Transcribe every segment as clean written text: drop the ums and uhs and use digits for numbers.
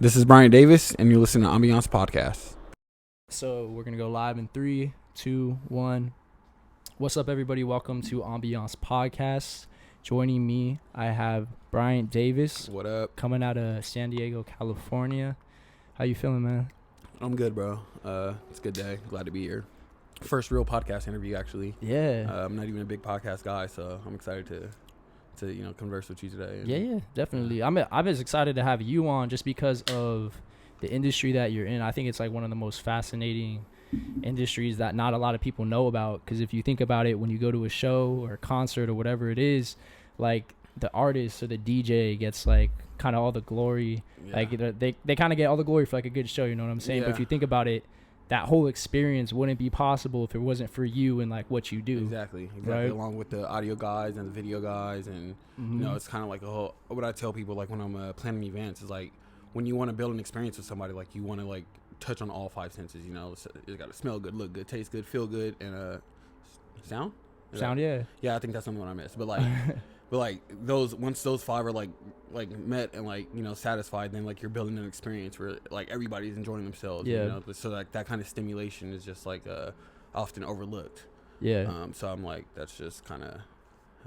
This is Bryant Davis, and you're listening to Ambiance podcast. So we're going to go live in 3, 2, 1. What's up, everybody? Welcome to Ambiance podcast. Joining me, I have Bryant Davis. What up? Coming out of San Diego, California. How you feeling, man? I'm good, bro. It's a good day. Glad to be here. First real podcast interview, actually. Yeah. I'm not even a big podcast guy, so I'm excited to converse with you today. Yeah, definitely. I'm as excited to have you on just because of the industry that you're in. I think it's like one of the most fascinating industries that not a lot of people know about, because if you think about it, when you go to a show or a concert or whatever it is, like the artist or the DJ gets like kind of all the glory. Yeah. Like they kind of get all the glory for like a good show, you know what I'm saying? Yeah. But if you think about it, that whole experience wouldn't be possible if it wasn't for you and like what you do. Exactly. Right? Along with the audio guys and the video guys, and you know, it's kind of like a whole. What I tell people, like when I'm planning events, is like when you want to build an experience with somebody, like you want to like touch on all five senses. You know, it's got to smell good, look good, taste good, feel good, and sound. Yeah. Yeah, I think that's something I missed. But like, once those five are like met and like, you know, satisfied, then like you're building an experience where like everybody's enjoying themselves. Yeah. You know? So like that kind of stimulation is just like often overlooked. Yeah. So I'm like, that's just kind of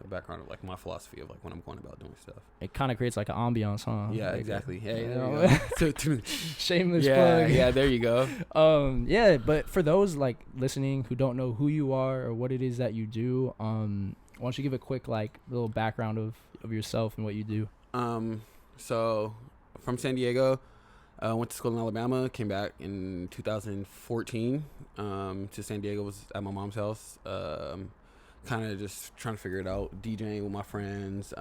a background of like my philosophy of like when I'm going about doing stuff. It kind of creates like an ambiance, huh? Yeah, Like exactly. Hey, you there know? you go. Shameless Yeah, plug. yeah, there you go. Yeah, but for those like listening who don't know who you are or what it is that you do, why don't you give a quick like little background of yourself and what you do? So from San Diego, went to school in Alabama, came back in 2014 to San Diego, was at my mom's house, kind of just trying to figure it out, DJing with my friends.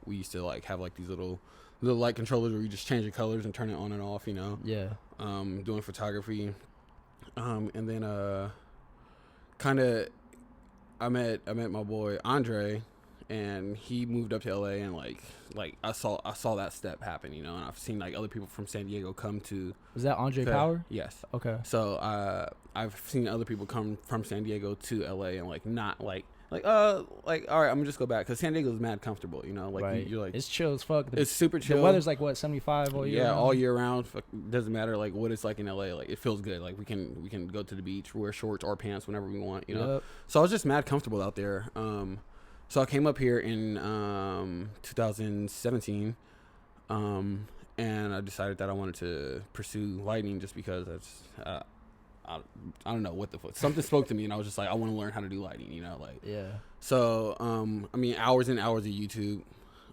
We used to like have like these little light controllers where you just change the colors and turn it on and off, you know. Yeah. Doing photography, and then kind of I met my boy Andre, and he moved up to LA, and like I saw that step happen, you know, and I've seen like other people from San Diego come to. Was that Andre Power? Yes. Okay. So I've seen other people come from San Diego to LA and like not like all right, I'm gonna just go back because San Diego's mad comfortable, you know, like right. you're like it's chill as fuck. it's super chill. The weather's like what, 75 all year? Yeah, round? all year round. Doesn't matter like what it's like in LA. Like it feels good. Like we can go to the beach, wear shorts or pants whenever we want, you know. Yep. So I was just mad comfortable out there. So I came up here in 2017, and I decided that I wanted to pursue lighting just because that's I don't know what the fuck. Something spoke to me, and I was just like, I want to learn how to do lighting, you know, like. Yeah. So I mean, hours and hours of YouTube,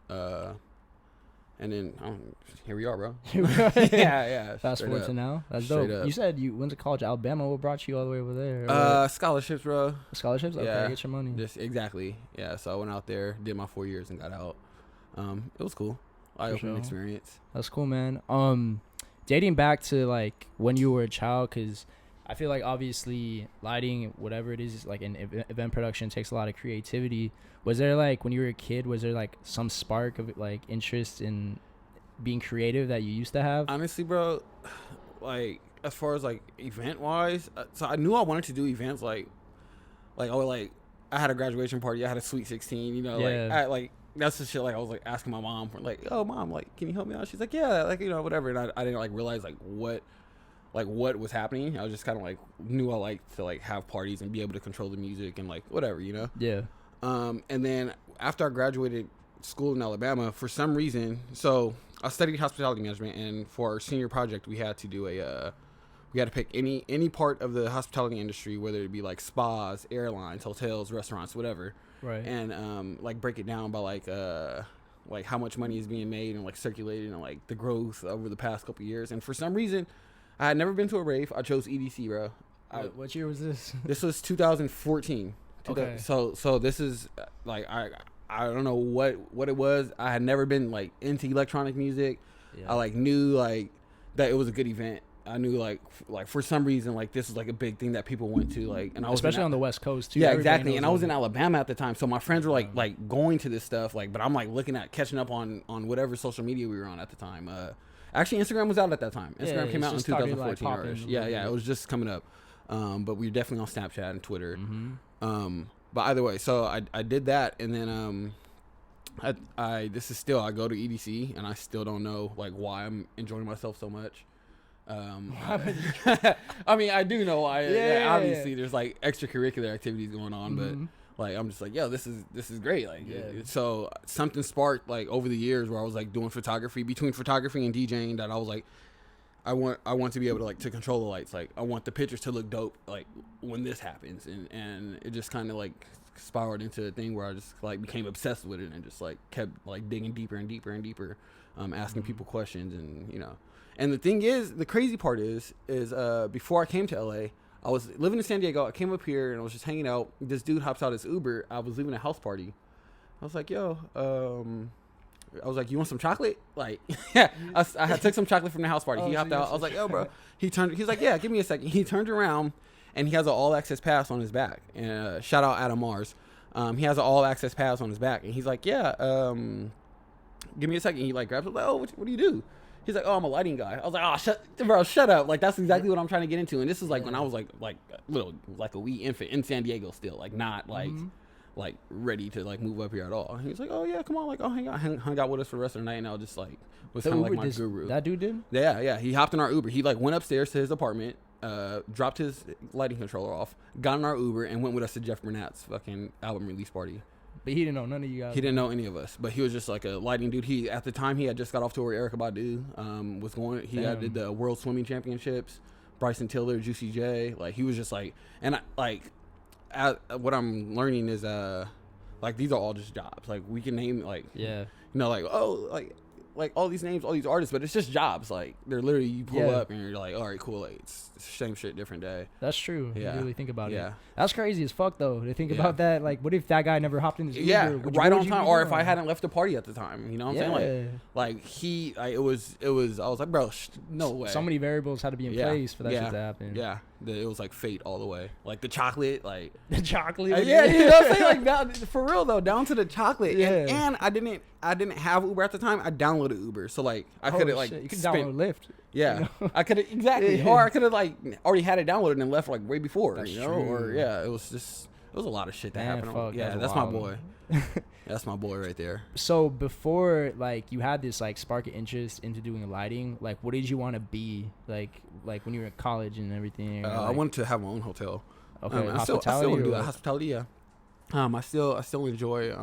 and then here we are, bro. yeah. Fast forward to now. That's Straight dope. up. You said you went to college Alabama. What brought you all the way over there? Scholarships, bro. Scholarships? Okay, Yeah. get your money. Just exactly. Yeah. So I went out there, did my 4 years, and got out. It was cool. Eye-opening experience. That's cool, man. Dating back to like when you were a child, because I feel like obviously lighting, whatever it is like in event production, takes a lot of creativity. Was there like when you were a kid, was there like some spark of like interest in being creative that you used to have? Honestly, bro, like as far as like event wise, so I knew I wanted to do events like I had a graduation party, I had a sweet 16, you know, Yeah. like that's the shit. Like I was like asking my mom for like, oh mom, like can you help me out? She's like, yeah, like, you know, whatever. And I didn't like realize like what was happening. I was just kind of like knew I liked to like have parties and be able to control the music and like whatever, you know. Yeah. And then after I graduated school in Alabama, for some reason, so I studied hospitality management, and for our senior project, we had to do we had to pick any part of the hospitality industry, whether it be like spas, airlines, hotels, restaurants, whatever. Right. And like break it down by like how much money is being made and like circulated and like the growth over the past couple of years. And for some reason, I had never been to a rave. I chose EDC, bro. What year was this? This was 2014. Okay. So this is like I don't know what it was. I had never been like into electronic music. Yeah. I like knew like that it was a good event. I knew like for some reason like this is like a big thing that people went to, like, and I was especially on the West Coast too. Yeah, Everybody exactly. knows And I was it. in Alabama at the time, so my friends were like going to this stuff, like, but I'm like catching up on whatever social media we were on at the time. Actually, Instagram was out at that time. Instagram came out in 2014. Like yeah, it was just coming up. But we were definitely on Snapchat and Twitter. Mm-hmm. But either way, so I did that, and then I go to EDC and I still don't know like why I'm enjoying myself so much. I mean, I do know why. Yeah, obviously, there's like extracurricular activities going on, but like I'm just like, yo, this is great. Like, so something sparked like over the years where I was like doing photography, between photography and DJing, that I was like, I want to be able to like to control the lights. Like, I want the pictures to look dope like when this happens, and it just kind of like spiraled into a thing where I just like became obsessed with it and just like kept like digging deeper and deeper and deeper, asking people questions, and you know. And the thing is, the crazy part is before I came to LA, I was living in San Diego. I came up here and I was just hanging out. This dude hops out his Uber. I was leaving a house party. I was like, yo, I was like, you want some chocolate? Like, yeah, I took some chocolate from the house party. He hopped out. I was like, yo, bro. He was like, yeah, give me a second. He turned around and he has an all access pass on his back. And shout out Adam Mars. He has an all access pass on his back. And he's like, yeah, give me a second. He like grabs it. Like, oh, what do you do? He's like, oh, I'm a lighting guy. I was like, oh, shut up. Like, that's exactly what I'm trying to get into. And this is like when I was like a wee infant in San Diego still, like not like ready to like move up here at all. And he was like, oh yeah, come on, like, oh, hung out with us for the rest of the night. And I was just like, was kind of like my guru. That dude did? Yeah. He hopped in our Uber. He like went upstairs to his apartment, dropped his lighting controller off, got in our Uber, and went with us to Jeff Burnett's fucking album release party. But he didn't know none of you guys. He didn't know any of us, but he was just like a lighting dude. He at the time he had just got off tour with Erykah Badu. Was going. He did the World Swimming Championships. Bryson Tiller, Juicy J. Like he was just like, and what I'm learning is like these are all just jobs. Like we can name like you know like like all these names, all these artists, but it's just jobs. Like they're literally you pull up and you're like, all right, cool. Like it's same shit, different day. That's true. Yeah. You really think about it. That's crazy as fuck though to think about that. Like, what if that guy never hopped in his Uber? Right on time, or if I hadn't left the party at the time. You know what I'm saying? Like it was. I was like, bro, no way. So many variables had to be in place for that shit to happen. Yeah. It was like fate all the way. Like the chocolate, like the chocolate. Yeah, you know what I'm saying? Like down, for real though, down to the chocolate. Yeah. And I didn't have Uber at the time. I downloaded Uber, so like I could have like you could download Lyft. Yeah, you know? I could have exactly, or I could have like already had it downloaded and left like way before. That's true. Or it was a lot of shit that happened. Fuck, that's my boy. That's my boy right there. So before like you had this like spark of interest into doing lighting, like what did you want to be like when you were in college and everything? I wanted to have my own hotel. Okay, I still want to do that. Hospitality, yeah. I still enjoy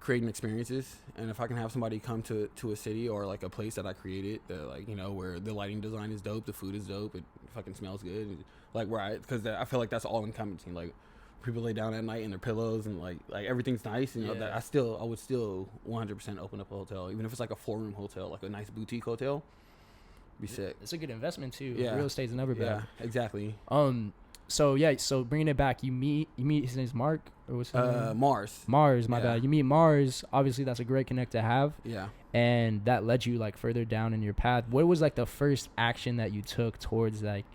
creating experiences, and if I can have somebody come to a city or like a place that I created, that like you know where the lighting design is dope, the food is dope, it fucking smells good, like because I feel like that's all encompassing. Like people lay down at night in their pillows and like everything's nice, and you know that I would still 100% open up a hotel, even if it's like a 4-room hotel, like a nice boutique hotel. Be sick. It's a good investment too. Yeah, real estate's never bad. Yeah, exactly. So bringing it back, you meet his name's Mark, or what's his name? Mars, my bad. You meet Mars. Obviously, that's a great connect to have. Yeah. And that led you like further down in your path. What was like the first action that you took towards like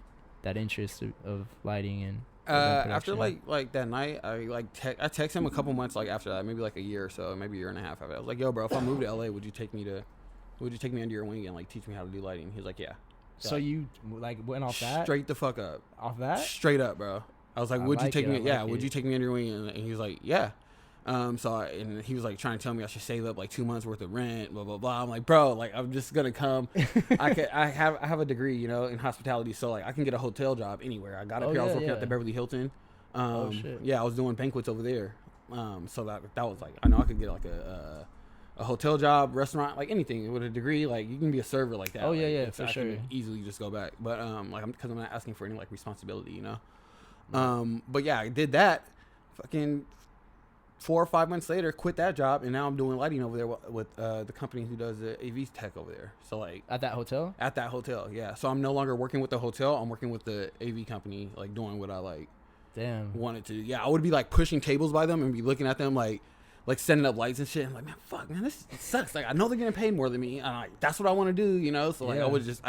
that interest of lighting and after like that night, I texted him a couple months like after that, maybe like a year or so, maybe a year and a half after that. I was like, yo, bro, if I move to LA, would you take me under your wing and like teach me how to do lighting? He was like, yeah. So you like went off that? Straight the fuck up. Off that? Straight up, bro. I was like, would you take me? Yeah, would you take me under your wing? And he was like, yeah. And he was like trying to tell me I should save up like 2 months worth of rent, blah blah blah. I'm like, bro, like I'm just gonna come. I have a degree, you know, in hospitality, so like I can get a hotel job anywhere. I got up here. I was working at the Beverly Hilton. Yeah, I was doing banquets over there. So that was like I know I could get like a hotel job, restaurant, like anything with a degree. Like you can be a server like that. Oh like, yeah, for I sure. can easily just go back, but because I'm not asking for any like responsibility, you know. But yeah, I did that. Fucking 4 or 5 months later, quit that job, and now I'm doing lighting over there with the company who does the AV tech over there. So like at that hotel. At that hotel, yeah. So I'm no longer working with the hotel. I'm working with the AV company, like doing what I like. Damn. Wanted to. Yeah, I would be like pushing tables by them and be looking at them like setting up lights and shit. I'm like, man, fuck, man, this sucks. Like, I know they're getting paid more than me. And like, that's what I want to do, you know? So, like, I would just,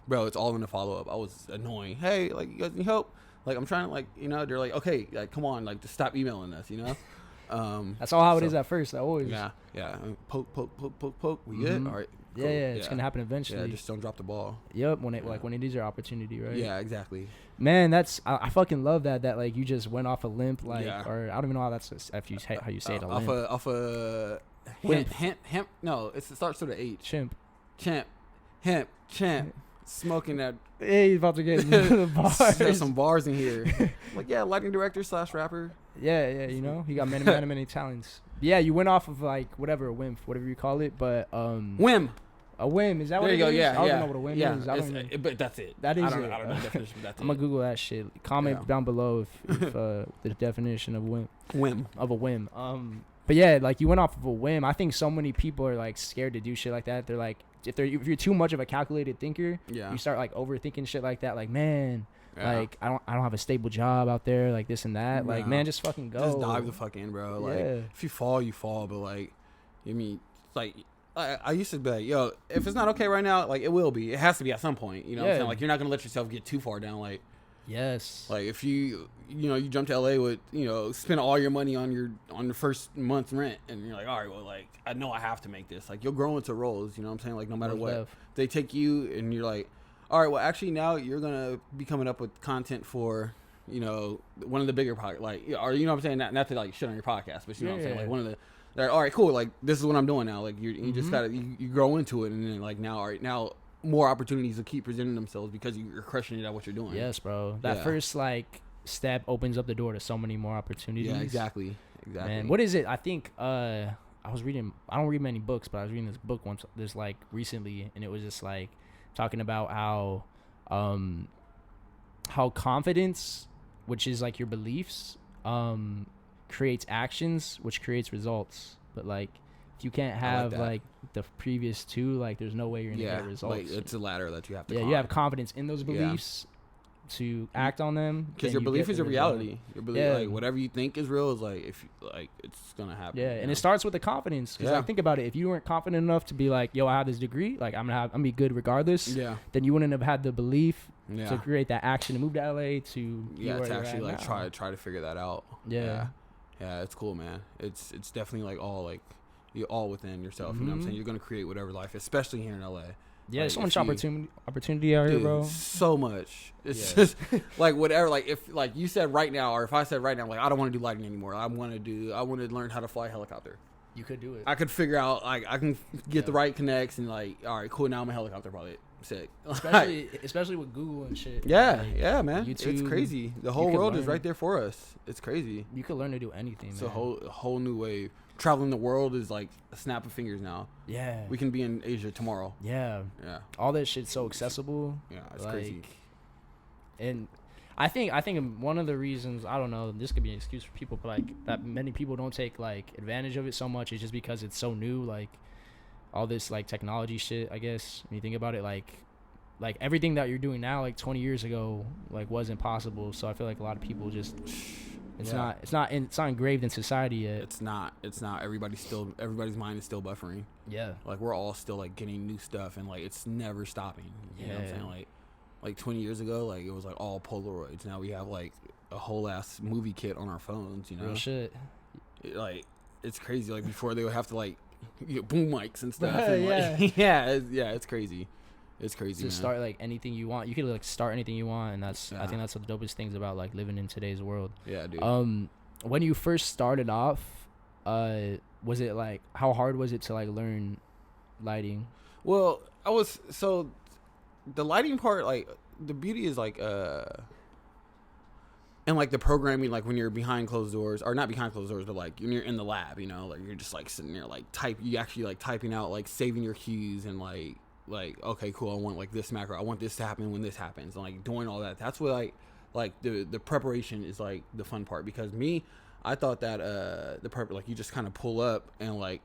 bro, it's all in the follow-up. I was annoying. Hey, like, you guys need help? Like, I'm trying to, like, you know, they're like, okay, like, come on, like, just stop emailing us, you know? That's all how it is at first. I always. Yeah. Poke. We good? All right. Yeah, it's gonna happen eventually. Yeah, just don't drop the ball. Yep, when it is your opportunity, right? Yeah, exactly. Man, I fucking love that like you just went off a limp, like, or I don't even know how that's how you say it. Off a hemp. No, it starts with an H. Champ. Smoking that. Hey, he's about to get into the bars. There's some bars in here. Like, yeah, lighting director / rapper. Yeah, you know, he got many talents. Yeah, you went off of like whatever you call it, but whim. A whim, is that what there it you go? is? Yeah, I don't know what a whim is. But that's it. That is I don't it. know the definition, but that's I'm gonna Google that shit. Comment down below if the definition of whim. Of a whim. But yeah, like you went off of a whim. I think so many people are like scared to do shit like that. They're like, if you're too much of a calculated thinker, you start like overthinking shit like that. Like, man, like I don't have a stable job out there, like this and that. Like, man, just fucking go. Just dive the fuck in, bro. Like, if you fall, you fall. But like, I mean, like, I used to be like, yo, if it's not okay right now, like it will be. It has to be at some point. You know what I'm saying? Like, you're not gonna let yourself get too far down. Like, like if you jump to LA with, spend all your money on the first month's rent, and you're like, all right, well, like, I know I have to make this. Like, you'll grow into roles. You know what I'm saying? Like, no matter what, they take you, and you're like, all right, well, actually now you're gonna be coming up with content for, one of the bigger podcasts, like, or you know what I'm saying? Not to like shit on your podcast, but you know what I'm saying? Like, one of the. Like, all right, cool. Like, this is what I'm doing now. Like, you just gotta you grow into it, and then like now, all right, now more opportunities will keep presenting themselves because you're crushing it at what you're doing. Yes, bro. That first like step opens up the door to so many more opportunities. Yeah, exactly. Man, what is it? I think I was reading. I don't read many books, but I was reading this book this like recently, and it was just like talking about how confidence, which is like your beliefs, creates actions, which creates results. But like, if you can't have like the previous two, like there's no way you're gonna get results. Like, it's a ladder that you have to. Yeah, you have confidence in those beliefs to act on them, because your belief is your reality. Your belief, like whatever you think is real, is like it's gonna happen. Yeah, and it starts with the confidence. Because like, think about it. If you weren't confident enough to be like, yo, I have this degree, like I'm gonna be good regardless. Yeah. Then you wouldn't have had the belief to create that action to move to LA to to actually like try to figure that out. Yeah, it's cool, man. It's definitely like you're all within yourself. You know what I'm saying? You're gonna create whatever life, especially here in LA. Yeah, like, so much opportunity out here, bro. So much. It's just like whatever. Like if like you said right now, or if I said right now, like I don't want to do lighting anymore. I want to learn how to fly a helicopter. You could do it. I could figure out, like, I can get the right connects and like, all right, cool. Now I'm a helicopter pilot. Sick. Especially with Google and shit. Yeah, like, yeah, man. YouTube, it's crazy. The whole world is right there for us. It's crazy. You could learn to do anything. It's a whole new wave. Traveling the world is like a snap of fingers now. Yeah. We can be in Asia tomorrow. Yeah. Yeah. All that shit's so accessible. Yeah, it's crazy. And I think one of the reasons, I don't know, this could be an excuse for people, but like that many people don't take like advantage of it so much is just because it's so new, like all this like technology shit, I guess. When you think about it, like everything that you're doing now, like 20 years ago, like wasn't possible. So I feel like a lot of people just it's not engraved in society yet. It's not. Everybody's mind is still buffering. Yeah. Like we're all still like getting new stuff, and like it's never stopping. You know what I'm saying? Like 20 years ago, like it was like all Polaroids. Now we have like a whole ass movie kit on our phones. You know? Real shit. Like it's crazy. Like before they would have to like get boom mics and stuff. And, like, it's crazy. It's crazy. To start like anything you want, you could like start anything you want, and that's I think that's the dopest things about like living in today's world. Yeah, dude. When you first started off, was it like how hard was it to like learn lighting? Well, the lighting part, like the beauty is like and like the programming, like when you're behind closed doors, or not behind closed doors, but like when you're in the lab, you know, like you're just like sitting there like you actually like typing out, like saving your cues and like okay, cool, I want like this macro, I want this to happen when this happens, and like doing all that. That's what like the preparation is like the fun part, because I thought that the prep, like you just kind of pull up and like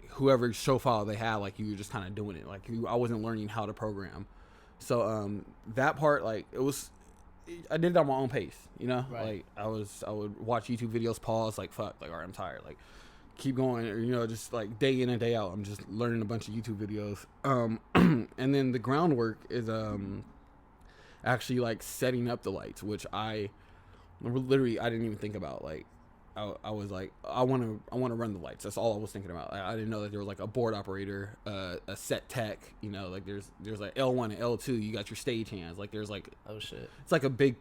whoever show file they had, like you were just kind of doing it, like I wasn't learning how to program. So that part, like I did it on my own pace, you know. Right. Like I would watch YouTube videos, pause, like fuck, like all right, I'm tired, like keep going, or you know, just like day in and day out I'm just learning a bunch of YouTube videos. And then the groundwork is actually like setting up the lights, which I didn't even think about. Like I was like, I want to run the lights. That's all I was thinking about. I didn't know that there was like a board operator, a set tech. You know, like there's like L1 and L2. You got your stage hands. Like there's like, oh shit, it's like a big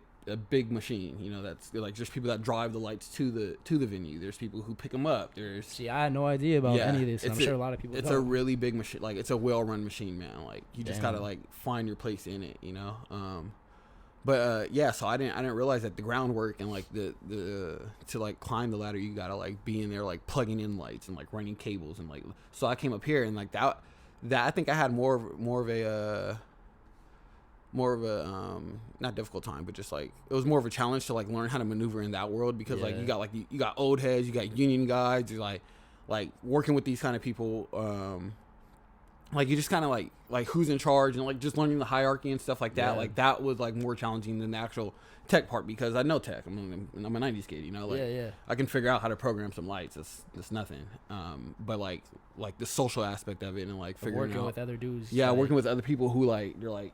machine. You know, that's like just people that drive the lights to the venue. There's people who pick them up. There's see, I had no idea about any of this. And I'm sure a lot of people. It's don't. a really big machine. Like it's a well-run machine, man. Like you just gotta like find your place in it. You know. But yeah, so I didn't realize that the groundwork and like the to like climb the ladder, you gotta like be in there like plugging in lights and like running cables and like. So I came up here and like that I think I had more of a not difficult time, but just like it was more of a challenge to like learn how to maneuver in that world because like you got old heads, you got union guys, you're like working with these kind of people. Like you just kind of like who's in charge and like just learning the hierarchy and stuff like that. Yeah. Like that was like more challenging than the actual tech part because I know tech. I'm a 90s kid, you know. Like I can figure out how to program some lights. It's nothing. But like the social aspect of it and like figuring working with other dudes. Yeah, working with other people who like they're like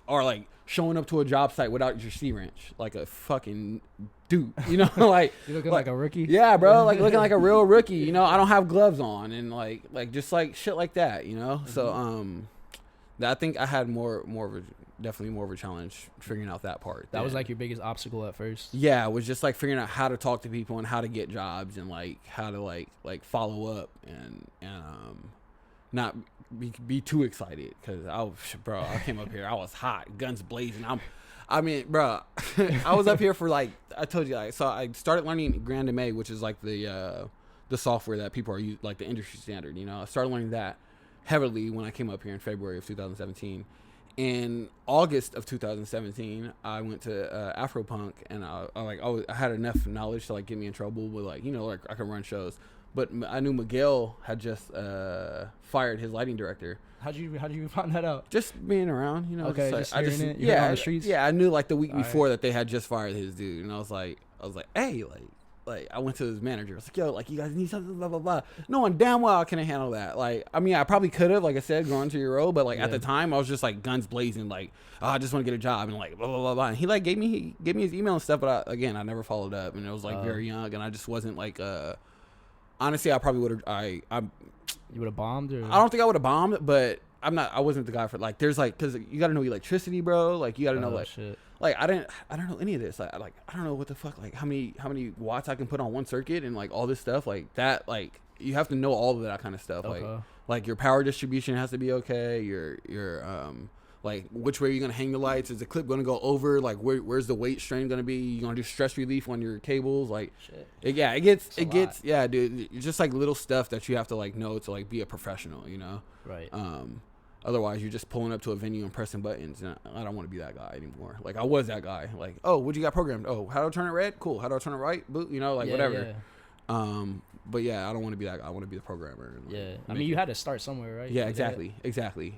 are like showing up to a job site without your C-wrench, like a fucking dude, you know, like you looking like a rookie. Yeah, bro, like looking like a real rookie. You know, I don't have gloves on and like just like shit like that, you know. Mm-hmm. So I think I had definitely more of a challenge figuring out that part. That was like your biggest obstacle at first. Yeah, it was just like figuring out how to talk to people and how to get jobs and like how to like follow up and not be too excited because I came up here, I was hot, guns blazing. I mean, bro, I was up here for like I told you, like, so I started learning Grand MA, which is like the software that people are using, like the industry standard. You know, I started learning that heavily when I came up here in February of 2017. In August of 2017, I went to Afropunk, and I had enough knowledge to like get me in trouble with like, you know, like I could run shows. But I knew Miguel had just fired his lighting director. How'd you find that out? Just being around, you know. Okay, just hearing it. Yeah, on the streets. Yeah, I knew like the week before that they had just fired his dude, and I was like, hey, like I went to his manager. I was like, yo, like you guys need something, blah blah blah. Knowing damn well I couldn't handle that. Like, I mean, I probably could have, like I said, gone to your role, but like at the time I was just like guns blazing, like, oh, I just want to get a job and like blah blah blah blah. And he like gave me his email and stuff, but I never followed up, and it was like very young, and I just wasn't like honestly, I probably would have. You would have bombed, or I don't think I would have bombed, but I wasn't the guy for like. There's like, cause you got to know electricity, bro. Like you got to know like, shit. Like I don't know any of this. Like I don't know what the fuck. Like how many watts I can put on one circuit and like all this stuff like that. Like you have to know all of that kind of stuff. Okay. Like your power distribution has to be okay. Your like which way are you gonna hang the lights? Is the clip gonna go over? Like where's the weight strain gonna be? You gonna do stress relief on your cables? Like, it gets yeah, dude. It's just like little stuff that you have to like know to like be a professional, you know? Right. Otherwise you're just pulling up to a venue and pressing buttons, and I don't want to be that guy anymore. Like I was that guy. Like, oh, what you got programmed? Oh, how do I turn it red? Cool. How do I turn it right? Boot. You know, like whatever. Yeah. But yeah, I don't want to be that guy. I want to be the programmer. And, like, I mean, you had to start somewhere, right? Yeah, exactly.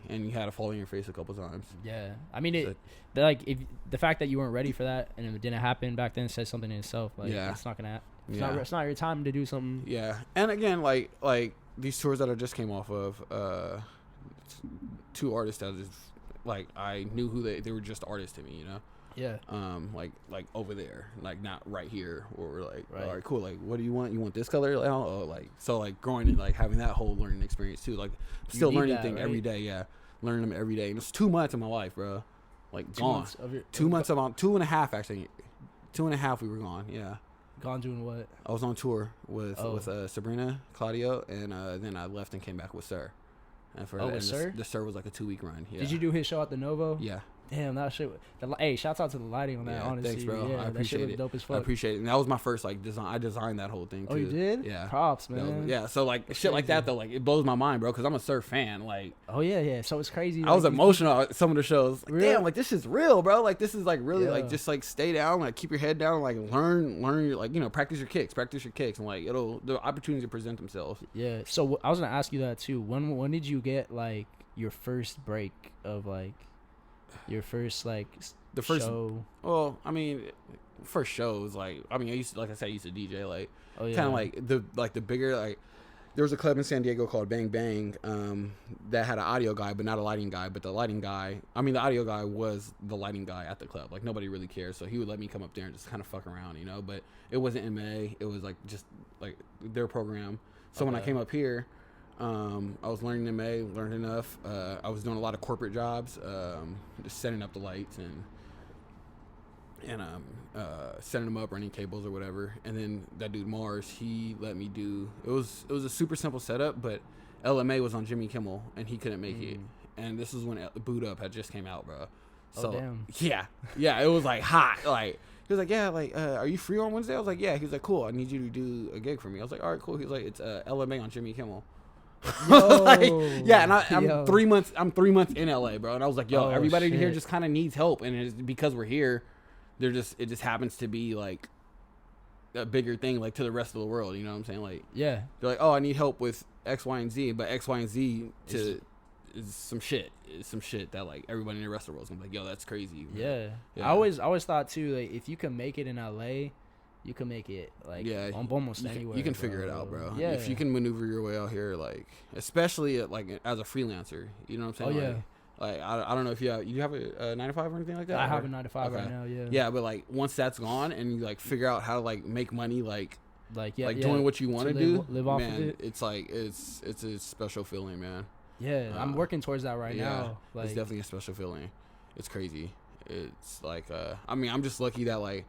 And you had to fall in your face a couple times. Yeah, I mean, if the fact that you weren't ready for that and it didn't happen back then says something in itself. Like, it's not gonna. It's not your time to do something. Yeah, and again, like these tours that I just came off of, two artists that is like I knew who they were just artists to me, you know. Yeah. Like over there, like not right here, or we're like, all right, cool. Like, what do you want? You want this color? Like, oh, like so, like growing and like having that whole learning experience too. Like, still learning things every day. Yeah, learning them every day. And it's 2 months of my life, bro. Like gone. 2 months of 2.5 actually. 2.5 we were gone. Yeah. Gone doing what? I was on tour with Sabrina, Claudio, and then I left and came back with Sir. And Sir? The Sir was like a 2-week run. Yeah. Did you do his show at the Novo? Yeah. Damn, that shit. Hey, shouts out to the lighting on that. Honestly, thanks, bro. Yeah, I appreciate that shit it. Dope as fuck. I appreciate it. And that was my first like design. I designed that whole thing too. Oh, you did? Yeah. Props, man. Yeah. So like shit like that though, like it blows my mind, bro, because I'm a Surf fan. Like. Oh yeah. So it's crazy. I was emotional at some of the shows. Like, really? damn, like this is real, bro. Like this is like really like just like stay down, like keep your head down, like learn your like practice your kicks, and like the opportunities will present themselves. Yeah. So I was gonna ask you that too. When did you get like your first break of like your first like the first show? Well, I mean, first shows like I used to DJ like kind of like the bigger like there was a club in San Diego called Bang Bang that had an audio guy, but not a lighting guy. But the audio guy was the lighting guy at the club. Like, nobody really cared, so he would let me come up there and just kind of fuck around, you know. But it wasn't MA. It was like just like their program. So when I came up here, I was learning MA, learned enough. I was doing a lot of corporate jobs, just setting up the lights and setting them up, running cables or whatever. And then that dude Mars, he let me do. It was a super simple setup, but LMA was on Jimmy Kimmel and he couldn't make it. And this was when Boot Up had just came out, bro. So damn. yeah, it was like hot. Like, he was like, yeah, like, are you free on Wednesday? I was like, yeah. He was like, cool. I need you to do a gig for me. I was like, all right, cool. He was like, it's LMA on Jimmy Kimmel. Like, yeah, and I'm 3 months. I'm 3 months in LA, bro. And I was like, yo, everybody here just kind of needs help, and it's because we're here. It just happens to be like a bigger thing, like to the rest of the world. You know what I'm saying? Like, yeah, they're like, oh, I need help with X, Y, and Z, but X, Y, and Z is some shit. It's some shit that like everybody in the rest of the world's gonna be like, yo, that's crazy. Yeah. I always thought too, like, if you can make it in LA, you can make it like almost anywhere. You can figure it out, bro. Yeah. If you can maneuver your way out here, like, especially like as a freelancer, you know what I'm saying? Oh yeah. Like, I don't know if you have a 9 to 5 or anything like that. I have a 9 to 5 right now. Yeah. Yeah, but like once that's gone and you like figure out how to like make money, doing what you want to do, live off man, of it. it's like it's a special feeling, man. Yeah, I'm working towards that right now. Like, it's definitely a special feeling. It's crazy. It's like I mean, I'm just lucky that like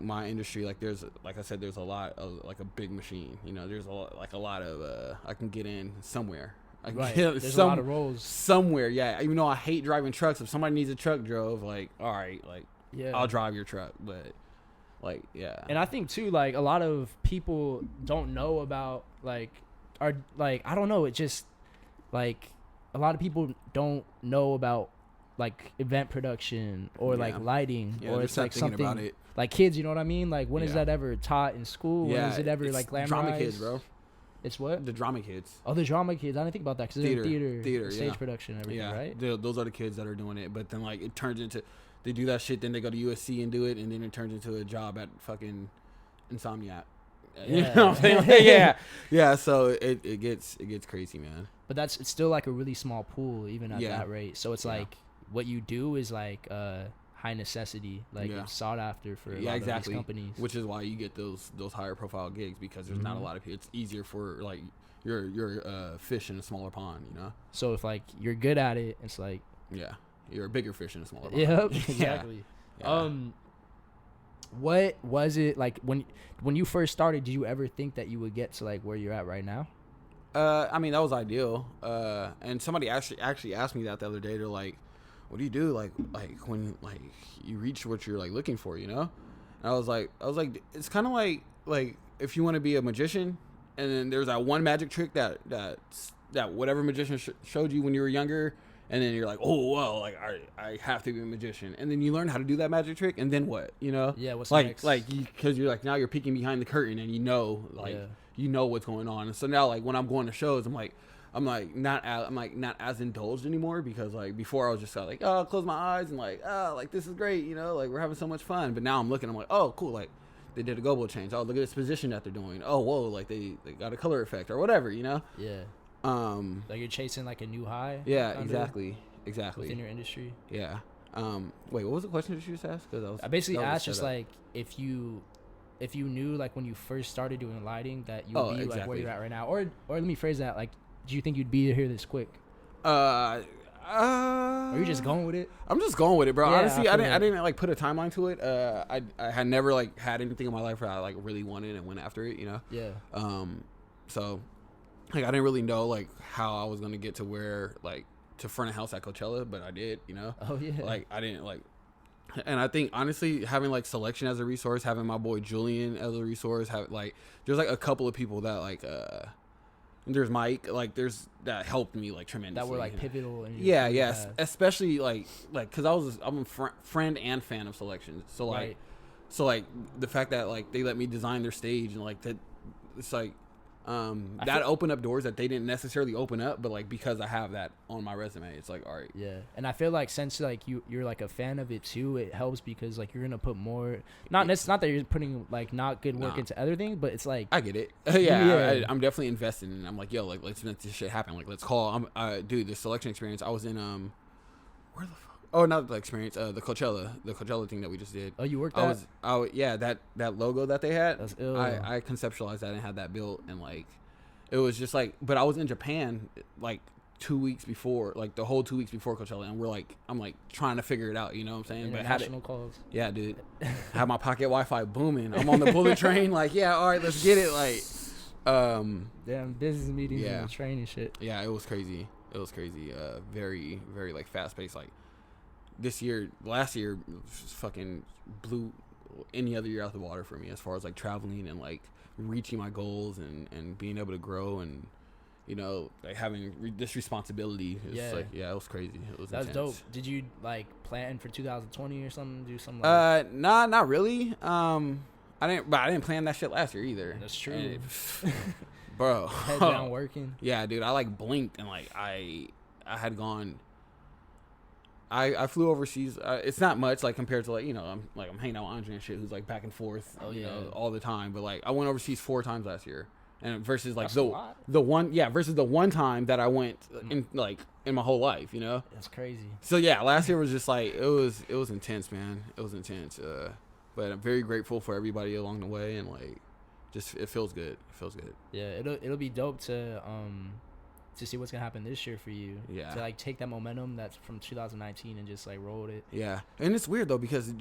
my industry, like there's, like I said, there's a lot of like a big machine. You know, there's a lot of I can get in somewhere. There's a lot of roles somewhere. Yeah, even though I hate driving trucks, if somebody needs a truck drove, like, all right, like, I'll drive your truck. But like, yeah. And I think too, like, a lot of people don't know about I don't know. It just like a lot of people don't know about like event production or like lighting, or it's like something about it. Like kids, you know what I mean? Like, when is that ever taught in school? When is it ever like glamorized? Drama kids, bro. It's what? The drama kids. Oh, the drama kids. I didn't think about that because they're in theater, stage production and everything, yeah, right? Those are the kids that are doing it. But then, like, it turns into, they do that shit, then they go to USC and do it, and then it turns into a job at fucking Insomniac. Yeah. You know what I'm saying? Like, yeah. So it gets crazy, man. But it's still like a really small pool, even at that rate. So it's like what you do is like high necessity, like it's sought after for a lot of these companies. Which is why you get those higher profile gigs, because there's not a lot of people. It's easier for like you're fish in a smaller pond, you know. So if like you're good at it, it's like you're a bigger fish in a smaller pond. Yep, exactly. Yeah. What was it like when you first started? Did you ever think that you would get to like where you're at right now? I mean, that was ideal. And somebody actually asked me that the other day. They're like, what do you do like when like you reach what you're like looking for, you know? And I was like it's kind of like if you want to be a magician, and then there's that one magic trick that whatever magician showed you when you were younger, and then you're like, oh well, like I have to be a magician, and then you learn how to do that magic trick, and then what, you know? Yeah, what's like next? like because you're like, now you're peeking behind the curtain, and you know you know what's going on. And so now, like, when I'm going to shows, I'm not as indulged anymore, because like before I was just like, oh, close my eyes and like, oh, like this is great, you know, like we're having so much fun. But now I'm looking, I'm like, oh, cool, like they did a gobo change. Oh, look at this position that they're doing. Oh, whoa, like they got a color effect or whatever, you know? Yeah. Like you're chasing like a new high. Yeah, exactly. Within your industry. Yeah. Wait, what was the question that you just asked? Because I basically asked just like if you knew like when you first started doing lighting that you would be like where you're at right now, or let me phrase that, like, do you think you'd be here this quick? Are you just going with it? I'm just going with it, bro. Yeah, honestly, I didn't like put a timeline to it. I had never like had anything in my life where I like really wanted and went after it, you know? Yeah. So like I didn't really know like how I was gonna get to where like to front of house at Coachella, but I did, you know? Oh yeah. Like I didn't like, and I think honestly having like Selection as a resource, having my boy Julian as a resource, there's like a couple of people that like there's Mike, like there's that helped me like tremendously. That were like pivotal. In your especially like because I'm a friend and fan of Selection. So like, so like the fact that like they let me design their stage and like that, it's like That opened up doors that they didn't necessarily open up, but like because I have that on my resume, it's like, all right. Yeah, and I feel like since like you're like a fan of it too, it helps because like you're gonna put more. Not that you're putting like not good work into other things, but it's like I get it. Yeah. I'm definitely invested in it. I'm like, yo, like let's make this shit happen. Like let's call. Dude, the selection experience. I was in where the fuck? Oh, not the experience. The Coachella thing that we just did. Oh, you worked that? Yeah, that logo that they had. That's ill. I conceptualized that and had that built, and like, it was just like. But I was in Japan like 2 weeks before, like the whole 2 weeks before Coachella, and I'm like trying to figure it out. You know what I'm saying? International calls. Yeah, dude. Have my pocket Wi-Fi booming. I'm on the bullet train. Like, yeah, all right, let's get it. Like, damn business meetings and the train and shit. Yeah, it was crazy. Very, very like fast paced. Like. Last year, fucking blew any other year out the water for me as far as like traveling and like reaching my goals and being able to grow and, you know, like having this responsibility. Like, yeah, it was crazy. That's dope. Did you like plan for 2020 or something? Do something? Nah, not really. I didn't plan that shit last year either. That's true. Bro. Head down working. Yeah, dude. I like blinked and like I had gone. I flew overseas. It's not much like compared to like, you know, I'm hanging out with Andre and shit who's like back and forth, you know, all the time. But like I went overseas 4 times last year, and versus like the one time that I went in my whole life, you know. That's crazy. So yeah, last year was just like it was intense, man. It was intense. But I'm very grateful for everybody along the way, and like just it feels good. Yeah, it'll be dope to see what's gonna happen this year for you. Yeah. To like take that momentum that's from 2019 and just like roll with it. Yeah, and it's weird though because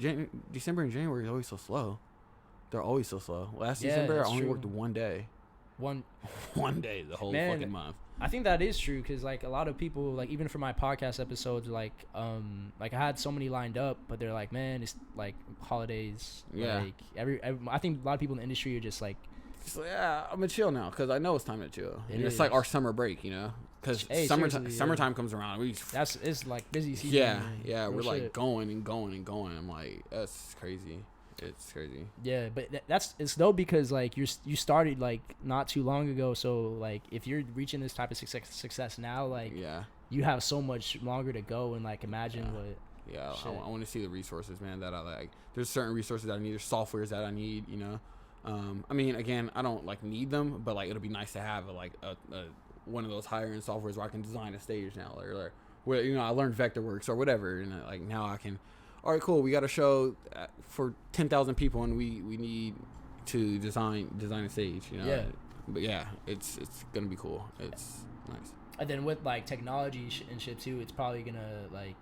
December and January is always so slow. They're always so slow. Last December I only worked one day. One day the whole fucking month. I think that is true because like a lot of people like even for my podcast episodes like I had so many lined up but they're like, man, it's like holidays. Yeah. Like I think a lot of people in the industry are just like. So, yeah, I'm gonna chill now because I know it's time to chill. It's like our summer break, you know, because summertime comes around. It's like busy season. Yeah, we're like going and going and going. I'm like, that's crazy. It's crazy. Yeah, but it's dope because like you started like not too long ago. So like if you're reaching this type of success now, like you have so much longer to go and like imagine what. Yeah, I want to see the resources, man. That I like. There's certain resources that I need. There's softwares that I need, you know. I mean, again, I don't like need them, but like it'll be nice to have like a one of those higher end softwares where I can design a stage now, or where, you know, I learned Vectorworks or whatever, and like now I can. All right, cool. We got a show for 10,000 people, and we need to design a stage, you know. Yeah. But yeah, it's gonna be cool. It's nice. And then with like technology and shit too, it's probably gonna like.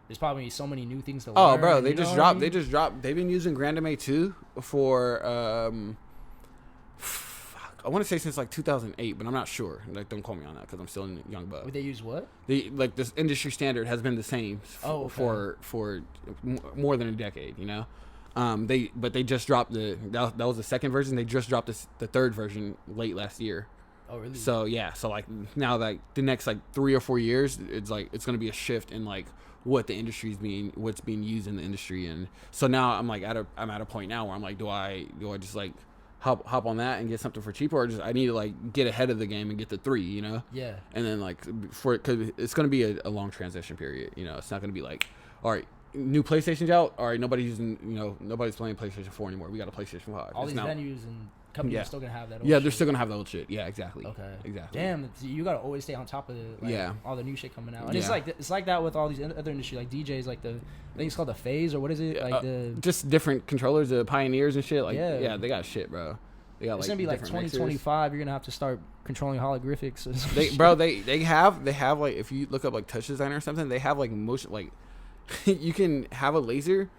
There's probably so many new things to learn. Oh, bro, they just dropped. They've been using Grandame 2 for I want to say since like 2008, but I'm not sure. Like, don't quote me on that because I'm still in Young Buck. Would they use what? Like this industry standard has been the same for more than a decade. You know, they just dropped that was the second version. They just dropped the third version late last year. Oh, really? So yeah, so like now like the next like 3 or 4 years, it's gonna be a shift in like what's being used in the industry. And so now I'm at a point now where I'm like, do I just like hop on that and get something for cheaper, or just I need to like get ahead of the game and get the 3, you know? Yeah. And then like because it's gonna be a long transition period, you know. It's not gonna be like, all right, new PlayStation's out, all right, nobody's playing PlayStation 4 anymore, we got a PlayStation 5. All these venues and companies are still gonna have that old they're still gonna have the old shit. Yeah, exactly. Okay. Exactly. Damn, you gotta always stay on top of all the new shit coming out. And Yeah. it's like that with all these other industries, like DJs, like I think it's called the Phase, or what is it? Like just different controllers, the Pioneers and shit. Like yeah, they got shit, bro. They got it's gonna be like 2025. You're gonna have to start controlling holographics. They have like, if you look up like Touch Designer or something, they have like motion, like you can have a laser.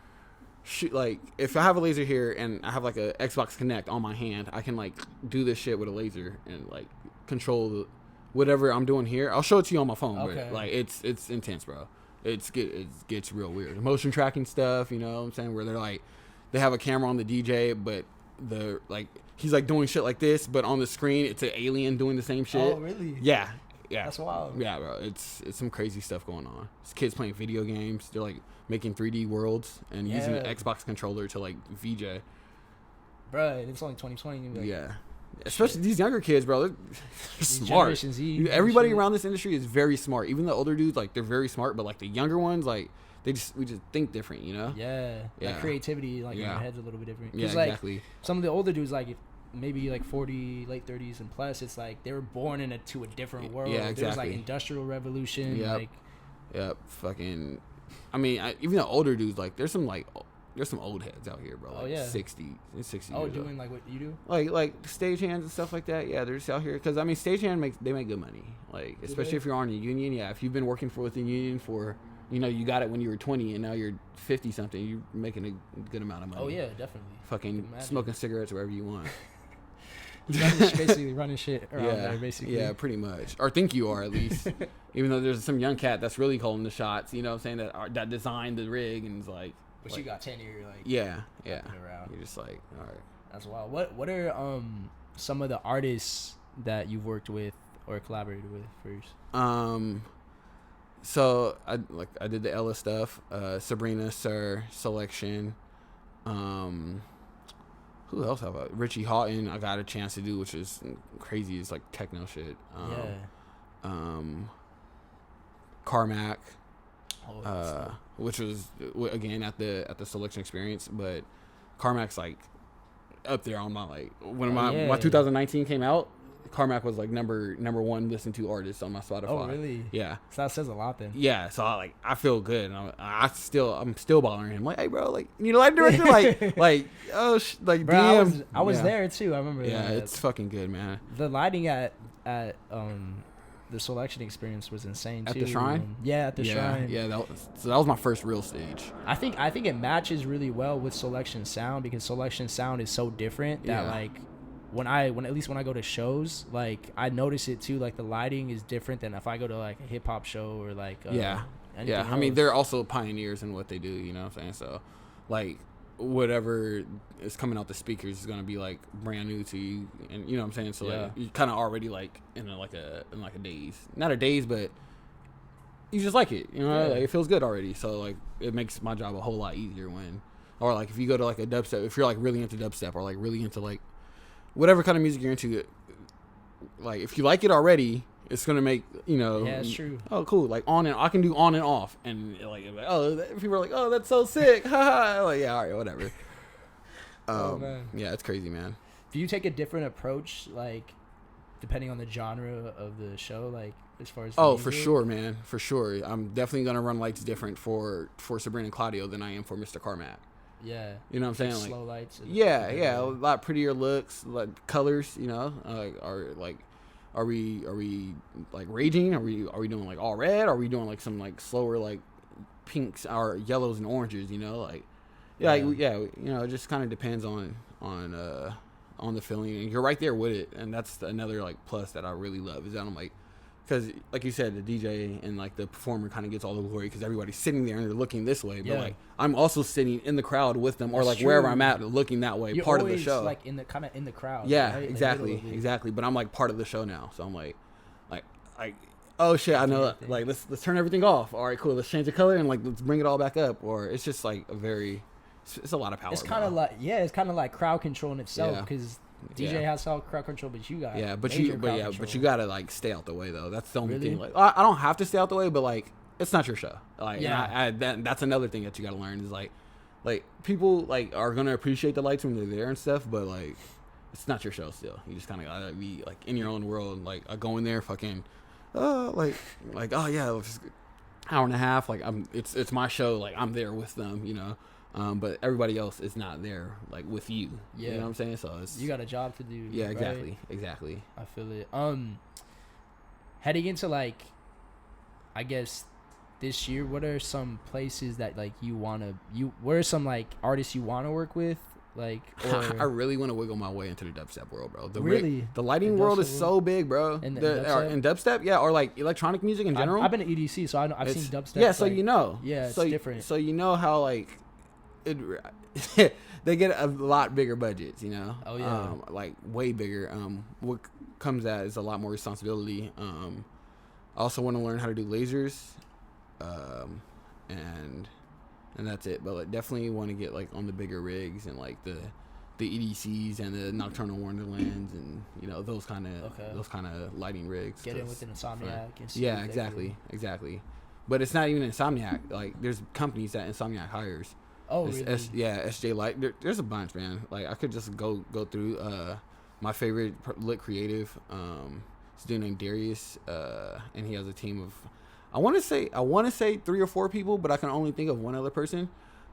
Like if I have a laser here and I have like a Xbox Connect on my hand, I can like do this shit with a laser and like control whatever I'm doing here. I'll show it to you on my phone. Okay. But like it's intense, bro. It gets real weird. Motion tracking stuff, you know what I'm saying? Where they're like, they have a camera on the DJ, but the like he's like doing shit like this, but on the screen it's an alien doing the same shit. Oh, really? Yeah. That's wild. Yeah, bro. It's some crazy stuff going on. It's kids playing video games. They're like making 3D worlds and using an Xbox controller to like VJ. Bro, it's only 2020. Yeah. especially these younger kids, bro. They're smart. Everybody around this industry is very smart. Even the older dudes, like they're very smart, but like the younger ones, like we just think different, you know? Yeah. Like creativity, like in their heads a little bit different. Yeah, exactly. Like, some of the older dudes, like maybe like 40, late 30s and plus, it's like they were born into a different world. Yeah, exactly. There's like industrial revolution. Yep. Fucking. I mean, even the older dudes, like there's some old heads out here, bro. Like 60 years doing old. like what you do? Like stagehands and stuff like that. Yeah, they're just out here because I mean, stagehand make good money. Like especially if you're on a union. Yeah, if you've been working with a union for, you know, you got it when you were 20 and now you're 50 something, you're making a good amount of money. Oh yeah, definitely. Fucking smoking cigarettes wherever you want. You're just basically running shit around there, basically. Yeah, pretty much. Or think you are, at least. Even though there's some young cat that's really calling the shots, you know what I'm saying, that designed the rig and is like... But you got tenure, like... Yeah. Around. You're just like, all right. That's wild. What are some of the artists that you've worked with or collaborated with first? So, I did the Ella stuff. Sabrina, Sir, Selection. Who else have I? Richie Houghton, I got a chance to do, which is crazy. It's like techno shit. Carmack, which was again at the Selection experience, but Carmack's like up there on my like when my 2019 came out. Carmack was like number one listened to artist on my Spotify. Oh really? Yeah. So that says a lot then. Yeah. So I feel good. And I'm still bothering him. Like, hey bro, like you know, live director, like bro, DM. I was there too. I remember. Yeah, it's fucking good, man. The lighting at the Selection experience was insane too. At the Shrine? At the Shrine. Yeah, that was my first real stage. I think it matches really well with Selection sound because Selection sound is so different that like when I go to shows, like I notice it too. Like the lighting is different than if I go to like a hip hop show or like anything else. I mean they're also pioneers in what they do. You know what I'm saying? So like whatever is coming out the speakers is gonna be like brand new to you, and you know what I'm saying. So like you kind of already like in a daze, not a daze, but you just like it. You know, like it feels good already. So like it makes my job a whole lot easier when, or like if you go to like a dubstep, if you're like really into dubstep or like really into like whatever kind of music you're into, like if you like it already, it's gonna make, you know. Yeah, it's true. Oh, cool. Like I can do on and off, and like people are like, oh, that's so sick, haha. Like yeah, all right, whatever. Man. Yeah, it's crazy, man. Do you take a different approach, like depending on the genre of the show, like as far as the music? For sure, man, for sure. I'm definitely gonna run lights different for Sabrina and Claudio than I am for Mr. Carmack. Yeah, you know what I'm saying, like slow lights. Yeah, a lot prettier looks, like colors. You know, are we like raging? Are we doing like all red? Are we doing like some like slower like pinks or yellows and oranges? You know, like you know, it just kind of depends on the feeling. And you're right there with it, and that's another like plus that I really love is that I'm like. Because, like you said, the DJ and, like, the performer kind of gets all the glory because everybody's sitting there and they're looking this way. But, like, I'm also sitting in the crowd with them or, like, wherever I'm at looking that way, you're part always, of the show. Like, in the crowd. Yeah, right? exactly. But I'm, like, part of the show now. So I'm, like, oh, shit, I know. Like, let's turn everything off. All right, cool. Let's change the color and, like, let's bring it all back up. Or it's just, like, it's a lot of power. It's kind of like, it's kind of like crowd control in itself because... Yeah. DJ has all crowd control, but you got but you gotta like stay out the way though. That's the only thing. Like I don't have to stay out the way, but like it's not your show. Like that's another thing that you gotta learn is like people like are gonna appreciate the lights when they're there and stuff, but like it's not your show still. You just kind of gotta be like in your own world. Like I go in there, fucking, like oh yeah, just hour and a half. Like it's my show. Like I'm there with them, you know. But everybody else is not there, like, with you. Yeah. You know what I'm saying? So it's... You got a job to do. Yeah, right? Exactly. I feel it. Heading into, like, I guess, this year, what are some places that, like, what are some, like, artists you want to work with? Like, I really want to wiggle my way into the dubstep world, bro. The lighting world is so big, bro. In dubstep, yeah, or, like, electronic music in general. I've been to EDC, so I've seen dubstep. Yeah, so like, you know. Yeah, it's different. So you know how, like... they get a lot bigger budgets, you know. Oh yeah, like way bigger. What comes at is a lot more responsibility. I also want to learn how to do lasers, and that's it. But like, definitely want to get like on the bigger rigs and like the the EDCs and the Nocturnal Wonderlands and those kind of lighting rigs. Get in with an Insomniac. And see yeah, exactly. But it's not even Insomniac. Like there's companies that Insomniac hires. Oh, really? SJ Light. There's a bunch, man. Like I could just go through. My favorite lit creative. This dude named Darius, and he has a team of. I want to say 3 or 4 people, but I can only think of one other person.